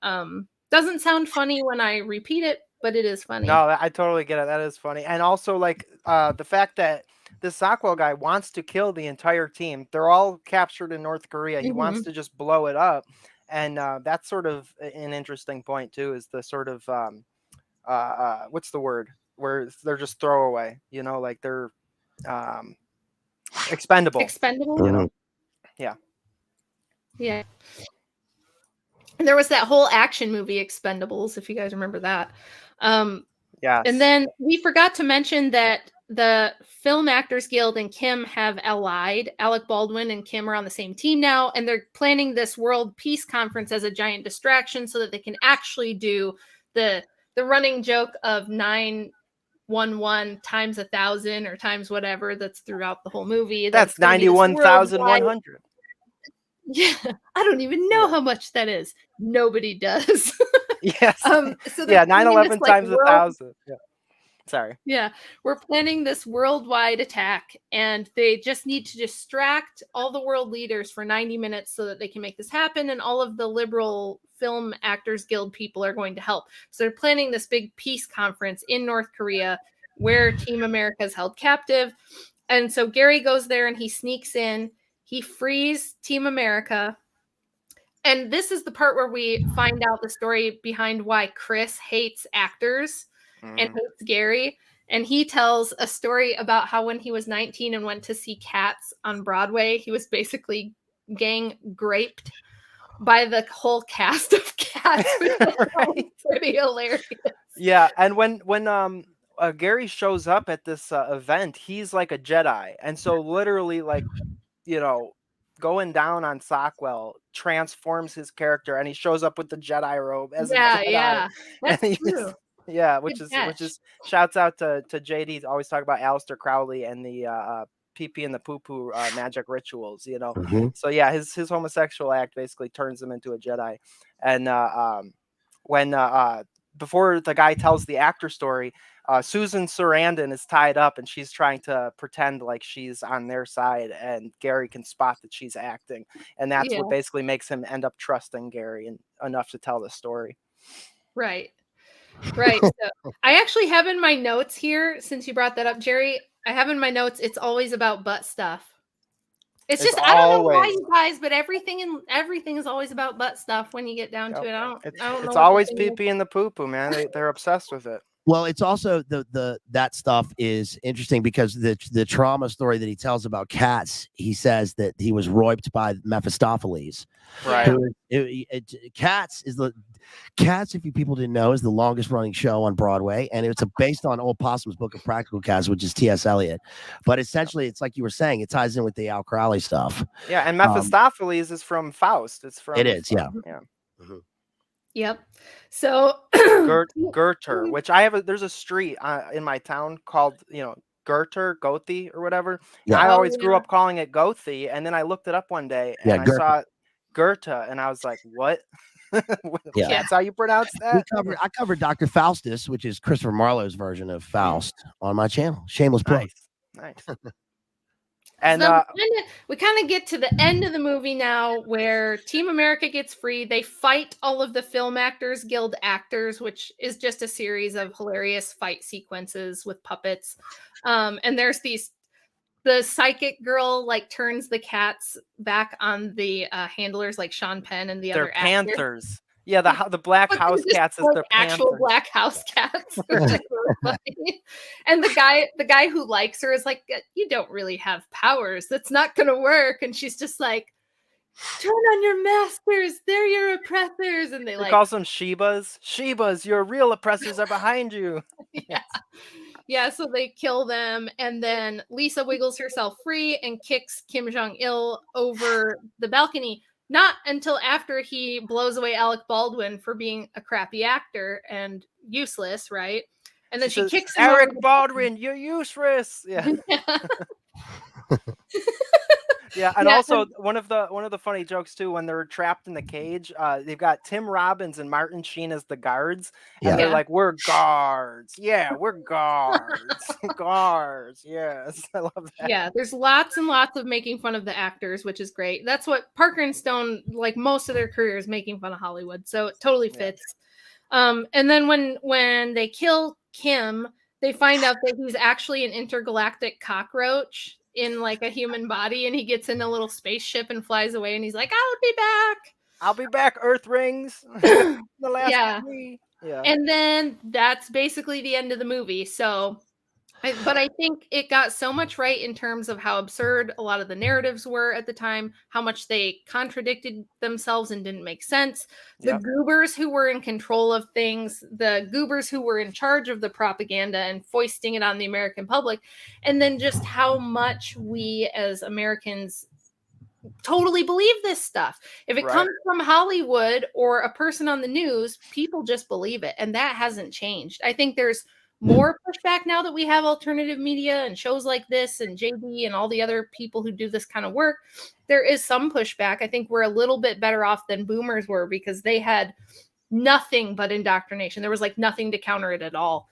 Doesn't sound funny when I repeat it, but it is funny. No, I totally get it. That is funny. And also like the fact that this Sockwell guy wants to kill the entire team. They're all captured in North Korea. He wants to just blow it up. And that's sort of an interesting point too, is the sort of what's the word, where they're just throwaway, like they're expendable. Yeah. And there was that whole action movie Expendables, if you guys remember that. Yeah. And then we forgot to mention that the Film Actors Guild and Kim have allied. Alec Baldwin and Kim are on the same team now, and they're planning this World Peace Conference as a giant distraction so that they can actually do the running joke of 9 911 times 1,000 or times whatever that's throughout the whole movie. That's 91,100. Yeah, I don't even know how much that is. Nobody does. Yes. So yeah, 911 times 1,000. Yeah. Sorry. Yeah, we're planning this worldwide attack, and they just need to distract all the world leaders for 90 minutes so that they can make this happen. And all of the liberal film actors guild people are going to help. So they're planning this big peace conference in North Korea where Team America is held captive. And so Gary goes there and he sneaks in. He frees Team America. And this is the part where we find out the story behind why Chris hates actors and hates Gary. And he tells a story about how when he was 19 and went to see Cats on Broadway, he was basically gang graped by the whole cast of Cats, which is pretty hilarious. Yeah, and when Gary shows up at this event, he's like a Jedi, and so literally, like, you know, going down on Sockwell transforms his character, and he shows up with the Jedi robe as a Jedi. Yeah, that's true. Yeah, which is shouts out to JD. Always talk about Aleister Crowley and the pee-pee and the poo-poo magic rituals, you know. So yeah, his homosexual act basically turns him into a Jedi. And when before the guy tells the actor story, Susan Sarandon is tied up and she's trying to pretend like she's on their side, and Gary can spot that she's acting, and that's what basically makes him end up trusting Gary enough to tell the story. Right. So I actually have in my notes here, since you brought that up, Jerry, I have in my notes, it's always about butt stuff. It's just, I don't know why, you guys, but everything is always about butt stuff when you get down to it. I don't know. It's always pee-pee and the poo-poo, man. They're obsessed with it. Well, it's also that stuff is interesting because the trauma story that he tells about Cats, he says that he was roiped by Mephistopheles. Right. Cats, if you people didn't know, is the longest running show on Broadway, and it's based on Old Possum's Book of Practical Cats, which is T.S. Eliot. But essentially, it's like you were saying, it ties in with the Al Crowley stuff. Yeah, and Mephistopheles is from Faust. It's from. It is, yeah. Yep. So Goethe, which there's a street in my town called, Goethe or whatever. Yeah. I always grew up calling it Goethe, and then I looked it up one day and I saw Goethe, and I was like, what? That's how you pronounce that? I covered Dr. Faustus, which is Christopher Marlowe's version of Faust, on my channel. Shameless plug. Nice. And so we kind of get to the end of the movie now, where Team America gets free. They fight all of the Film Actors Guild actors, which is just a series of hilarious fight sequences with puppets. And there's the psychic girl turns the cats back on the handlers, like Sean Penn and the other actors. Panthers. Yeah, the black house cats is their actual panthers. Black house cats. Which is really funny. And the guy who likes her is like, you don't really have powers. That's not gonna work. And she's just like, turn on your masters. They're your oppressors. And they calls them Shebas. Shebas, your real oppressors are behind you. Yeah, so they kill them, and then Lisa wiggles herself free and kicks Kim Jong-il over the balcony. Not until after he blows away Alec Baldwin for being a crappy actor and useless, right? And then she kicks him Eric Baldwin, you're useless. Yeah. Yeah, and also one of the funny jokes too, when they're trapped in the cage, they've got Tim Robbins and Martin Sheen as the guards, and they're like, "We're guards, yeah, we're guards, guards, yes." I love that. Yeah, there's lots and lots of making fun of the actors, which is great. That's what Parker and Stone, most of their careers, making fun of Hollywood, so it totally fits. And then when they kill Kim, they find out that he's actually an intergalactic cockroach in a human body, and he gets in a little spaceship and flies away, and he's like, I'll be back, Earth rings. The last three. Yeah. And then that's basically the end of the movie. So but I think it got so much right in terms of how absurd a lot of the narratives were at the time, how much they contradicted themselves and didn't make sense. The goobers who were in control of things, the goobers who were in charge of the propaganda and foisting it on the American public, and then just how much we as Americans totally believe this stuff. If it comes from Hollywood or a person on the news, people just believe it, and that hasn't changed. I think there's more pushback now that we have alternative media and shows like this and JD and all the other people who do this kind of work. There is some pushback. I think we're a little bit better off than boomers were because they had nothing but indoctrination. There was like nothing to counter it at all.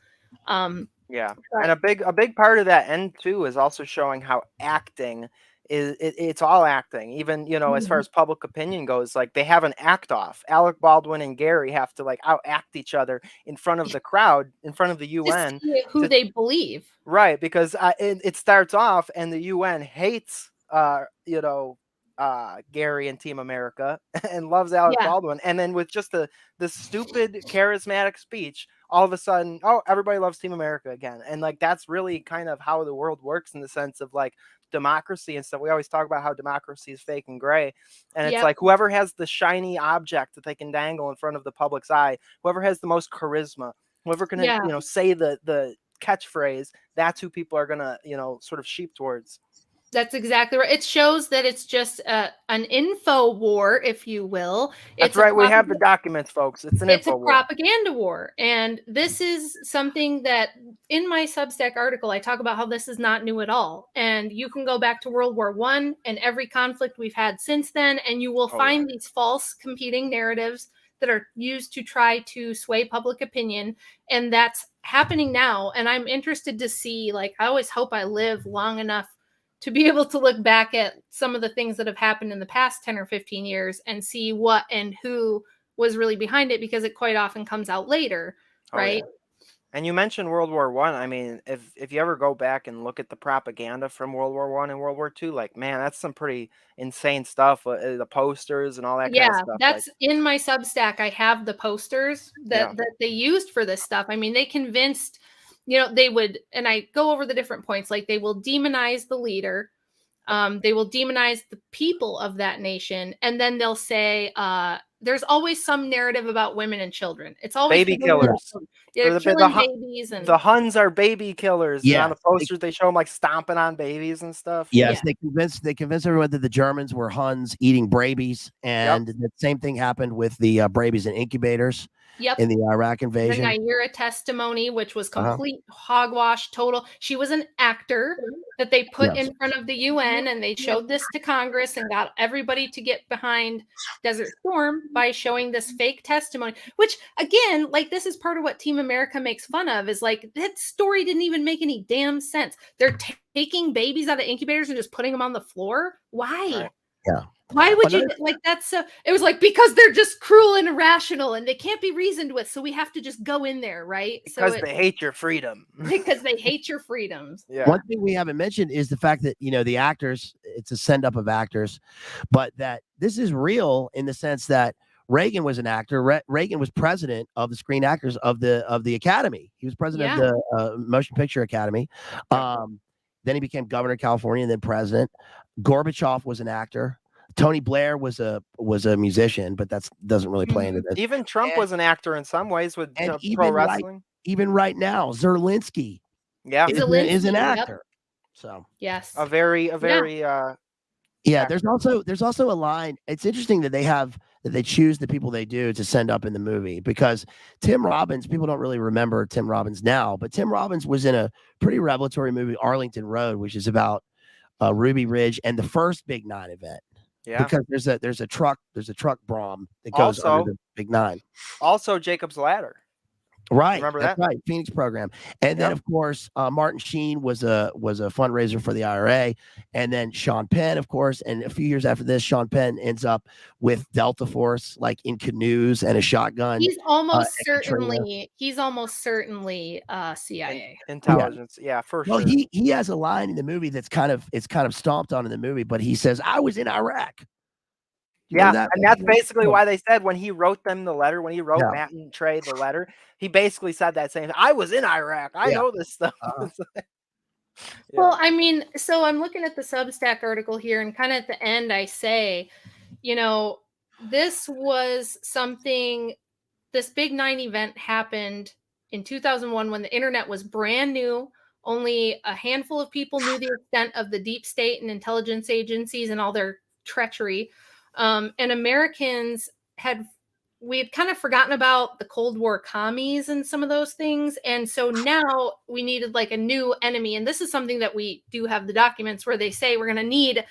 Yeah, and a big part of that end too is also showing how acting is. It's all acting, even as far as public opinion goes. Like they have an act off. Alec Baldwin and Gary have to like out act each other in front of the crowd, in front of the UN, who they believe. Right, because it starts off and the UN hates Gary and Team America and loves Alec Baldwin, and then with just the stupid charismatic speech, all of a sudden, everybody loves Team America again. And like that's really kind of how the world works in the sense of like democracy and stuff. We always talk about how democracy is fake and gray, and it's like whoever has the shiny object that they can dangle in front of the public's eye, whoever has the most charisma, whoever can say the catchphrase, that's who people are gonna sort of sheep towards. That's exactly right. It shows that it's just an info war, if you will. That's right. We have the documents, folks. It's a propaganda war. And this is something that in my Substack article, I talk about how this is not new at all. And you can go back to World War I and every conflict we've had since then, and you will find these false competing narratives that are used to try to sway public opinion. And that's happening now. And I'm interested to see, like, I always hope I live long enough to be able to look back at some of the things that have happened in the past 10 or 15 years and see what and who was really behind it, because it quite often comes out later, right? Yeah. And you mentioned World War I. I mean, if you ever go back and look at the propaganda from World War I and World War II, like, man, that's some pretty insane stuff. The posters and all that kind of stuff. That's in my Substack. I have the posters that they used for this stuff. I mean, they convinced... they would, and I go over the different points, like they will demonize the leader. They will demonize the people of that nation. And then they'll say, there's always some narrative about women and children. It's always baby killers. They're killing babies. And the Huns are baby killers. Yeah. On the posters, they show them like stomping on babies and stuff. Yes, they convinced everyone that the Germans were Huns eating babies. And the same thing happened with the babies in incubators. In the Iraq invasion. The Naira testimony, which was complete hogwash, total. She was an actor that they put in front of the UN, and they showed this to Congress and got everybody to get behind Desert Storm by showing this fake testimony, which again, like this is part of what Team America makes fun of, is like that story didn't even make any damn sense. They're taking babies out of incubators and just putting them on the floor. Why? Right. Yeah. Why would you like that's so? It was like because they're just cruel and irrational and they can't be reasoned with, so we have to just go in there, right? Because they hate your freedom. Because they hate your freedoms. Yeah. One thing we haven't mentioned is the fact that the actors, it's a send up of actors, but that this is real in the sense that Reagan was an actor. Reagan was president of the Screen Actors of the Academy. He was president of the Motion Picture Academy. Then he became governor of California and then president. Gorbachev was an actor. Tony Blair was a musician, but that doesn't really play into this. Even Trump was an actor in some ways with pro wrestling. Even right now, Zelensky, is an actor. So yes, a very There's also a line. It's interesting that they choose the people they do to send up in the movie, because Tim Robbins, people don't really remember Tim Robbins now, but Tim Robbins was in a pretty revelatory movie, Arlington Road, which is about Ruby Ridge and the first Big Nine event. Yeah, because there's a truck Brom that goes under the Big Nine. Also, Jacob's Ladder. Right, remember that? Right, Phoenix program, and then of course Martin Sheen was a fundraiser for the IRA, and then Sean Penn, of course, and a few years after this, Sean Penn ends up with Delta Force, like in canoes and a shotgun. He's almost certainly CIA intelligence, for sure. Well, he has a line in the movie that's kind of stomped on in the movie, but he says, "I was in Iraq." And that's basically why they said when he wrote them the letter, when he wrote Matt and Trey the letter, he basically said that same. I was in Iraq. I know this stuff. Well, I mean, so I'm looking at the Substack article here, and kind of at the end, I say, this was something. This Big Nine event happened in 2001 when the internet was brand new. Only a handful of people knew the extent of the deep state and intelligence agencies and all their treachery. And Americans we had kind of forgotten about the Cold War commies and some of those things. And so now we needed like a new enemy. And this is something that we do have the documents where they say we're going to need.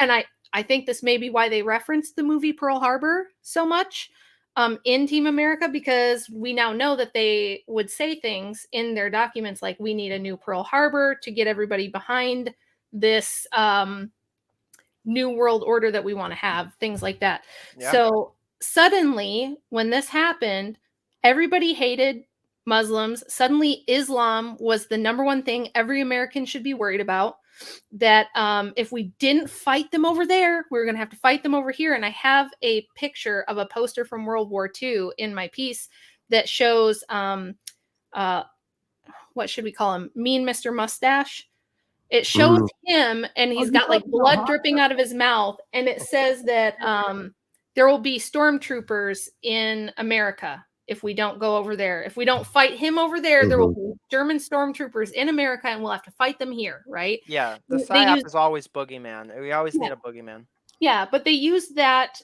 And I think this may be why they referenced the movie Pearl Harbor so much in Team America, because we now know that they would say things in their documents like, we need a new Pearl Harbor to get everybody behind this new world order that we want to have, things like that. Yeah. So suddenly, when this happened, everybody hated Muslims. Suddenly, Islam was the number one thing every American should be worried about. That if we didn't fight them over there, we were going to have to fight them over here. And I have a picture of a poster from World War II in my piece that shows, what should we call him? Mean Mr. Mustache. It shows him, and he's got like blood dripping out of his mouth. And it says that there will be stormtroopers in America if we don't go over there. If we don't fight him over there, there will be German stormtroopers in America, and we'll have to fight them here, right? Yeah, the psyop is always boogeyman. We always need a boogeyman. Yeah, but they use that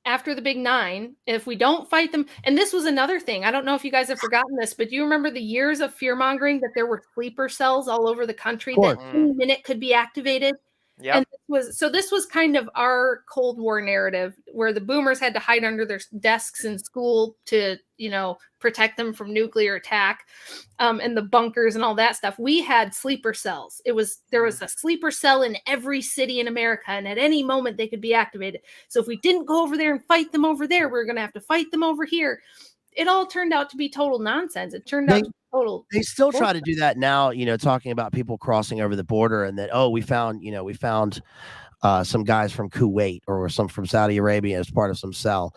after the Big Nine. If we don't fight them, and this was another thing. I don't know if you guys have forgotten this, but do you remember the years of fear-mongering that there were sleeper cells all over the country that any minute could be activated? Yeah. And this was kind of our Cold War narrative, where the boomers had to hide under their desks in school to, protect them from nuclear attack, and the bunkers and all that stuff. We had sleeper cells. There was a sleeper cell in every city in America, and at any moment they could be activated. So if we didn't go over there and fight them over there, we were going to have to fight them over here. It all turned out to be total nonsense. It turned out to be total. They still try to do that now, talking about people crossing over the border, and that, we found some guys from Kuwait or some from Saudi Arabia as part of some cell.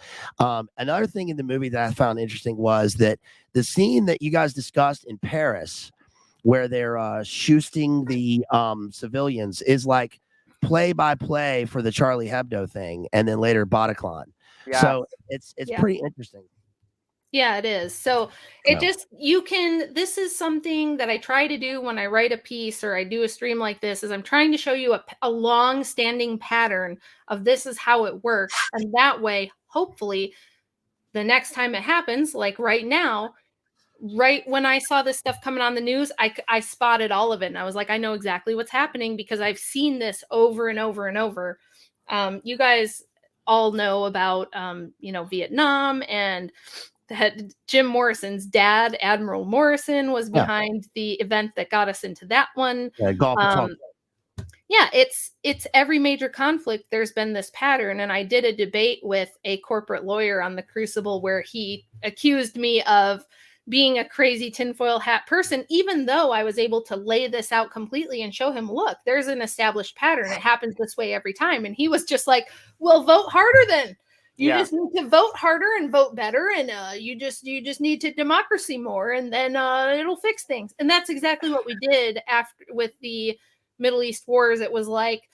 Another thing in the movie that I found interesting was that the scene that you guys discussed in Paris, where they're shooting the civilians, is like play by play for the Charlie Hebdo thing, and then later Bataclan. Yeah. So it's pretty interesting. Yeah, it is. So this is something that I try to do when I write a piece or I do a stream like this, is I'm trying to show you a long-standing pattern of this is how it works. And that way, hopefully, the next time it happens, like right now, right when I saw this stuff coming on the news, I spotted all of it. And I was like, I know exactly what's happening because I've seen this over and over and over. You guys all know about, Vietnam, and that Jim Morrison's dad, Admiral Morrison, was behind the event that got us into that one. Yeah, it's every major conflict. There's been this pattern, and I did a debate with a corporate lawyer on the Crucible where he accused me of being a crazy tinfoil hat person, even though I was able to lay this out completely and show him, look, there's an established pattern. It happens this way every time. And he was just like, well, vote harder then. You just need to vote harder and vote better, and you just need to democracy more, and then it'll fix things. And that's exactly what we did after with the Middle East wars. It was like,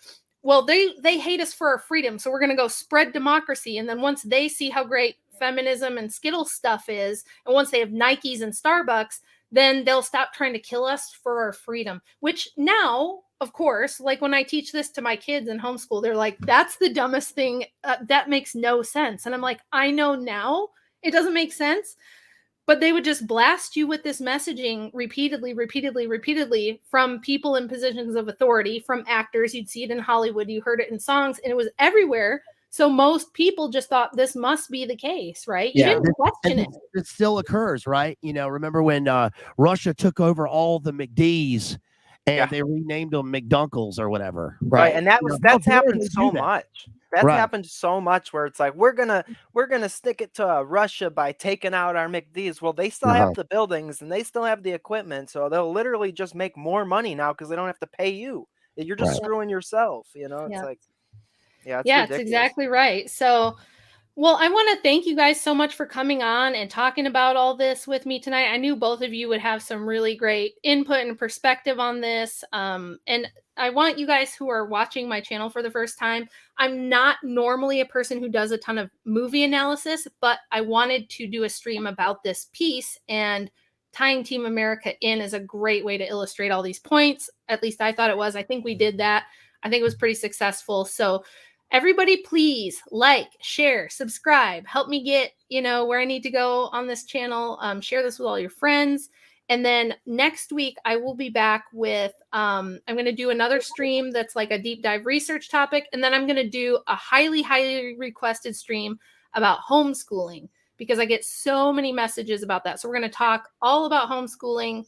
well, they hate us for our freedom, so we're going to go spread democracy. And then once they see how great feminism and Skittles stuff is, and once they have Nikes and Starbucks, then they'll stop trying to kill us for our freedom. Which now, of course, like when I teach this to my kids in homeschool, they're like, that's the dumbest thing. That makes no sense. And I'm like, I know now it doesn't make sense, but they would just blast you with this messaging repeatedly from people in positions of authority, from actors. You'd see it in Hollywood. You heard it in songs, and it was everywhere. So most people just thought this must be the case, right? You didn't question it. It still occurs, right? Remember when Russia took over all the McD's and they renamed them McDunkles or whatever, right? And that's happened so much. That's happened so much where it's like we're gonna stick it to Russia by taking out our McD's. Well, they still have the buildings and they still have the equipment, so they'll literally just make more money now because they don't have to pay you. You're just screwing yourself. It's like. Yeah, it's exactly right. So, well, I want to thank you guys so much for coming on and talking about all this with me tonight. I knew both of you would have some really great input and perspective on this. And I want you guys who are watching my channel for the first time, I'm not normally a person who does a ton of movie analysis, but I wanted to do a stream about this piece, and tying Team America in is a great way to illustrate all these points. At least I thought it was. I think we did that. I think it was pretty successful. So everybody, please like, share, subscribe, help me get, where I need to go on this channel. Share this with all your friends. And then next week, I will be back with, I'm going to do another stream that's like a deep dive research topic. And then I'm going to do a highly, highly requested stream about homeschooling, because I get so many messages about that. So we're going to talk all about homeschooling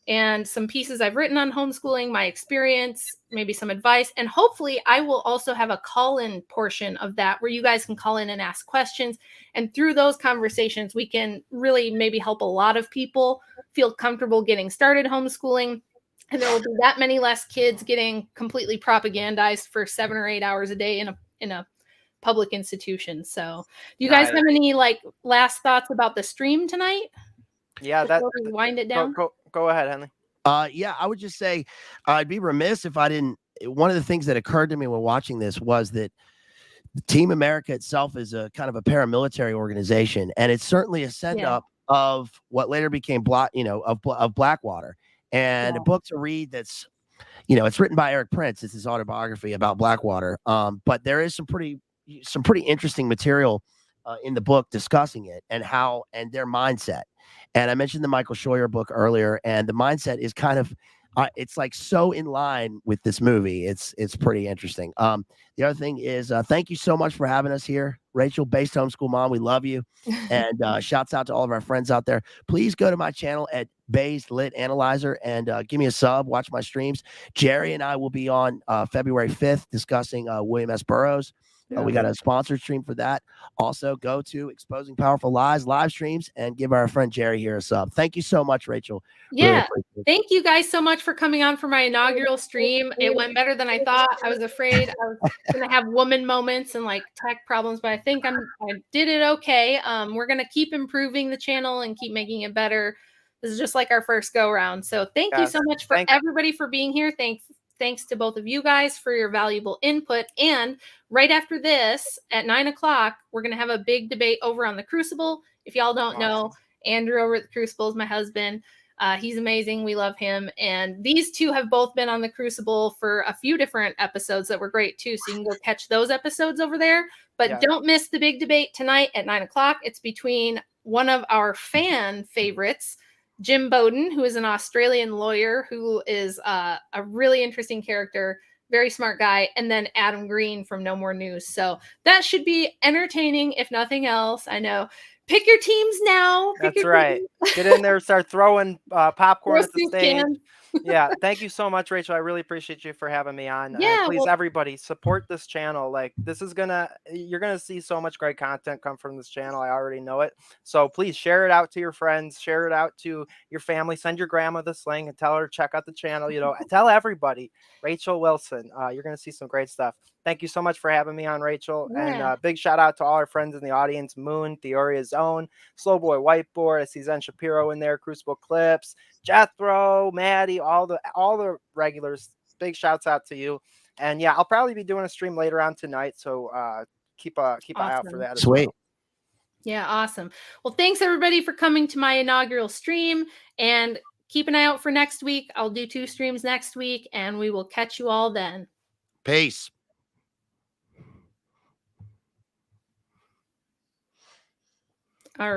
and some pieces I've written on homeschooling, my experience, maybe some advice. And hopefully I will also have a call-in portion of that where you guys can call in and ask questions. And through those conversations, we can really maybe help a lot of people feel comfortable getting started homeschooling. And there will be that many less kids getting completely propagandized for 7 or 8 hours a day in a public institution. So do you guys have any last thoughts about the stream tonight? Yeah, that we wind it down. Go ahead, Henley. Yeah, I would just say I'd be remiss if I didn't. One of the things that occurred to me when watching this was that Team America itself is a kind of a paramilitary organization, and it's certainly a send up of what later became of Blackwater, and a book to read that's, it's written by Eric Prince. It's his autobiography about Blackwater. But there is some pretty interesting material in the book discussing it and their mindset. And I mentioned the Michael Scheuer book earlier, and the mindset is kind of, it's like so in line with this movie. It's pretty interesting. The other thing is, thank you so much for having us here, Rachel, Based Homeschool Mom. We love you. And shouts out to all of our friends out there. Please go to my channel at Based Lit Analyzer and give me a sub, watch my streams. Jerry and I will be on February 5th discussing William S. Burroughs. We got a sponsored stream for that. Also, go to Exposing Powerful Lies live streams and give our friend Jerry here a sub. Thank you so much, Rachel. Yeah. Really thank you guys so much for coming on for my inaugural stream. It went better than I thought. I was afraid I was going to have woman moments and tech problems, but I think I did it okay. We're going to keep improving the channel and keep making it better. This is just like our first go round. So thank you so much for everybody for being here. Thanks to both of you guys for your valuable input. And right after this, at 9 o'clock, we're going to have a big debate over on The Crucible. If y'all don't know, Andrew over at The Crucible is my husband. He's amazing. We love him. And these two have both been on The Crucible for a few different episodes that were great too. So you can go catch those episodes over there. But don't miss the big debate tonight at 9 o'clock. It's between one of our fan favorites, Jim Bowden, who is an Australian lawyer who is a really interesting character, very smart guy, and then Adam Green from No More News. So that should be entertaining, if nothing else. I know. Pick your teams now. That's right. Get in there, start throwing popcorn at the stage. Yeah, thank you so much, Rachel. I really appreciate you for having me on. Yeah, please, everybody, support this channel. This is you're gonna see so much great content come from this channel. I already know it. So please share it out to your friends, share it out to your family, send your grandma this link and tell her to check out the channel. Tell everybody. Rachel Wilson. You're gonna see some great stuff. Thank you so much for having me on, Rachel. Yeah. And big shout out to all our friends in the audience: Moon, Theoria Zone, Slowboy Whiteboard. I see Zen Shapiro in there, Crucible Clips, Jethro, Maddie, all the regulars. Big shouts out to you. And yeah, I'll probably be doing a stream later on tonight. So keep an eye out for that. Sweet. Well. Yeah, awesome. Well, thanks everybody for coming to my inaugural stream, and keep an eye out for next week. I'll do 2 streams next week, and we will catch you all then. Peace. All right.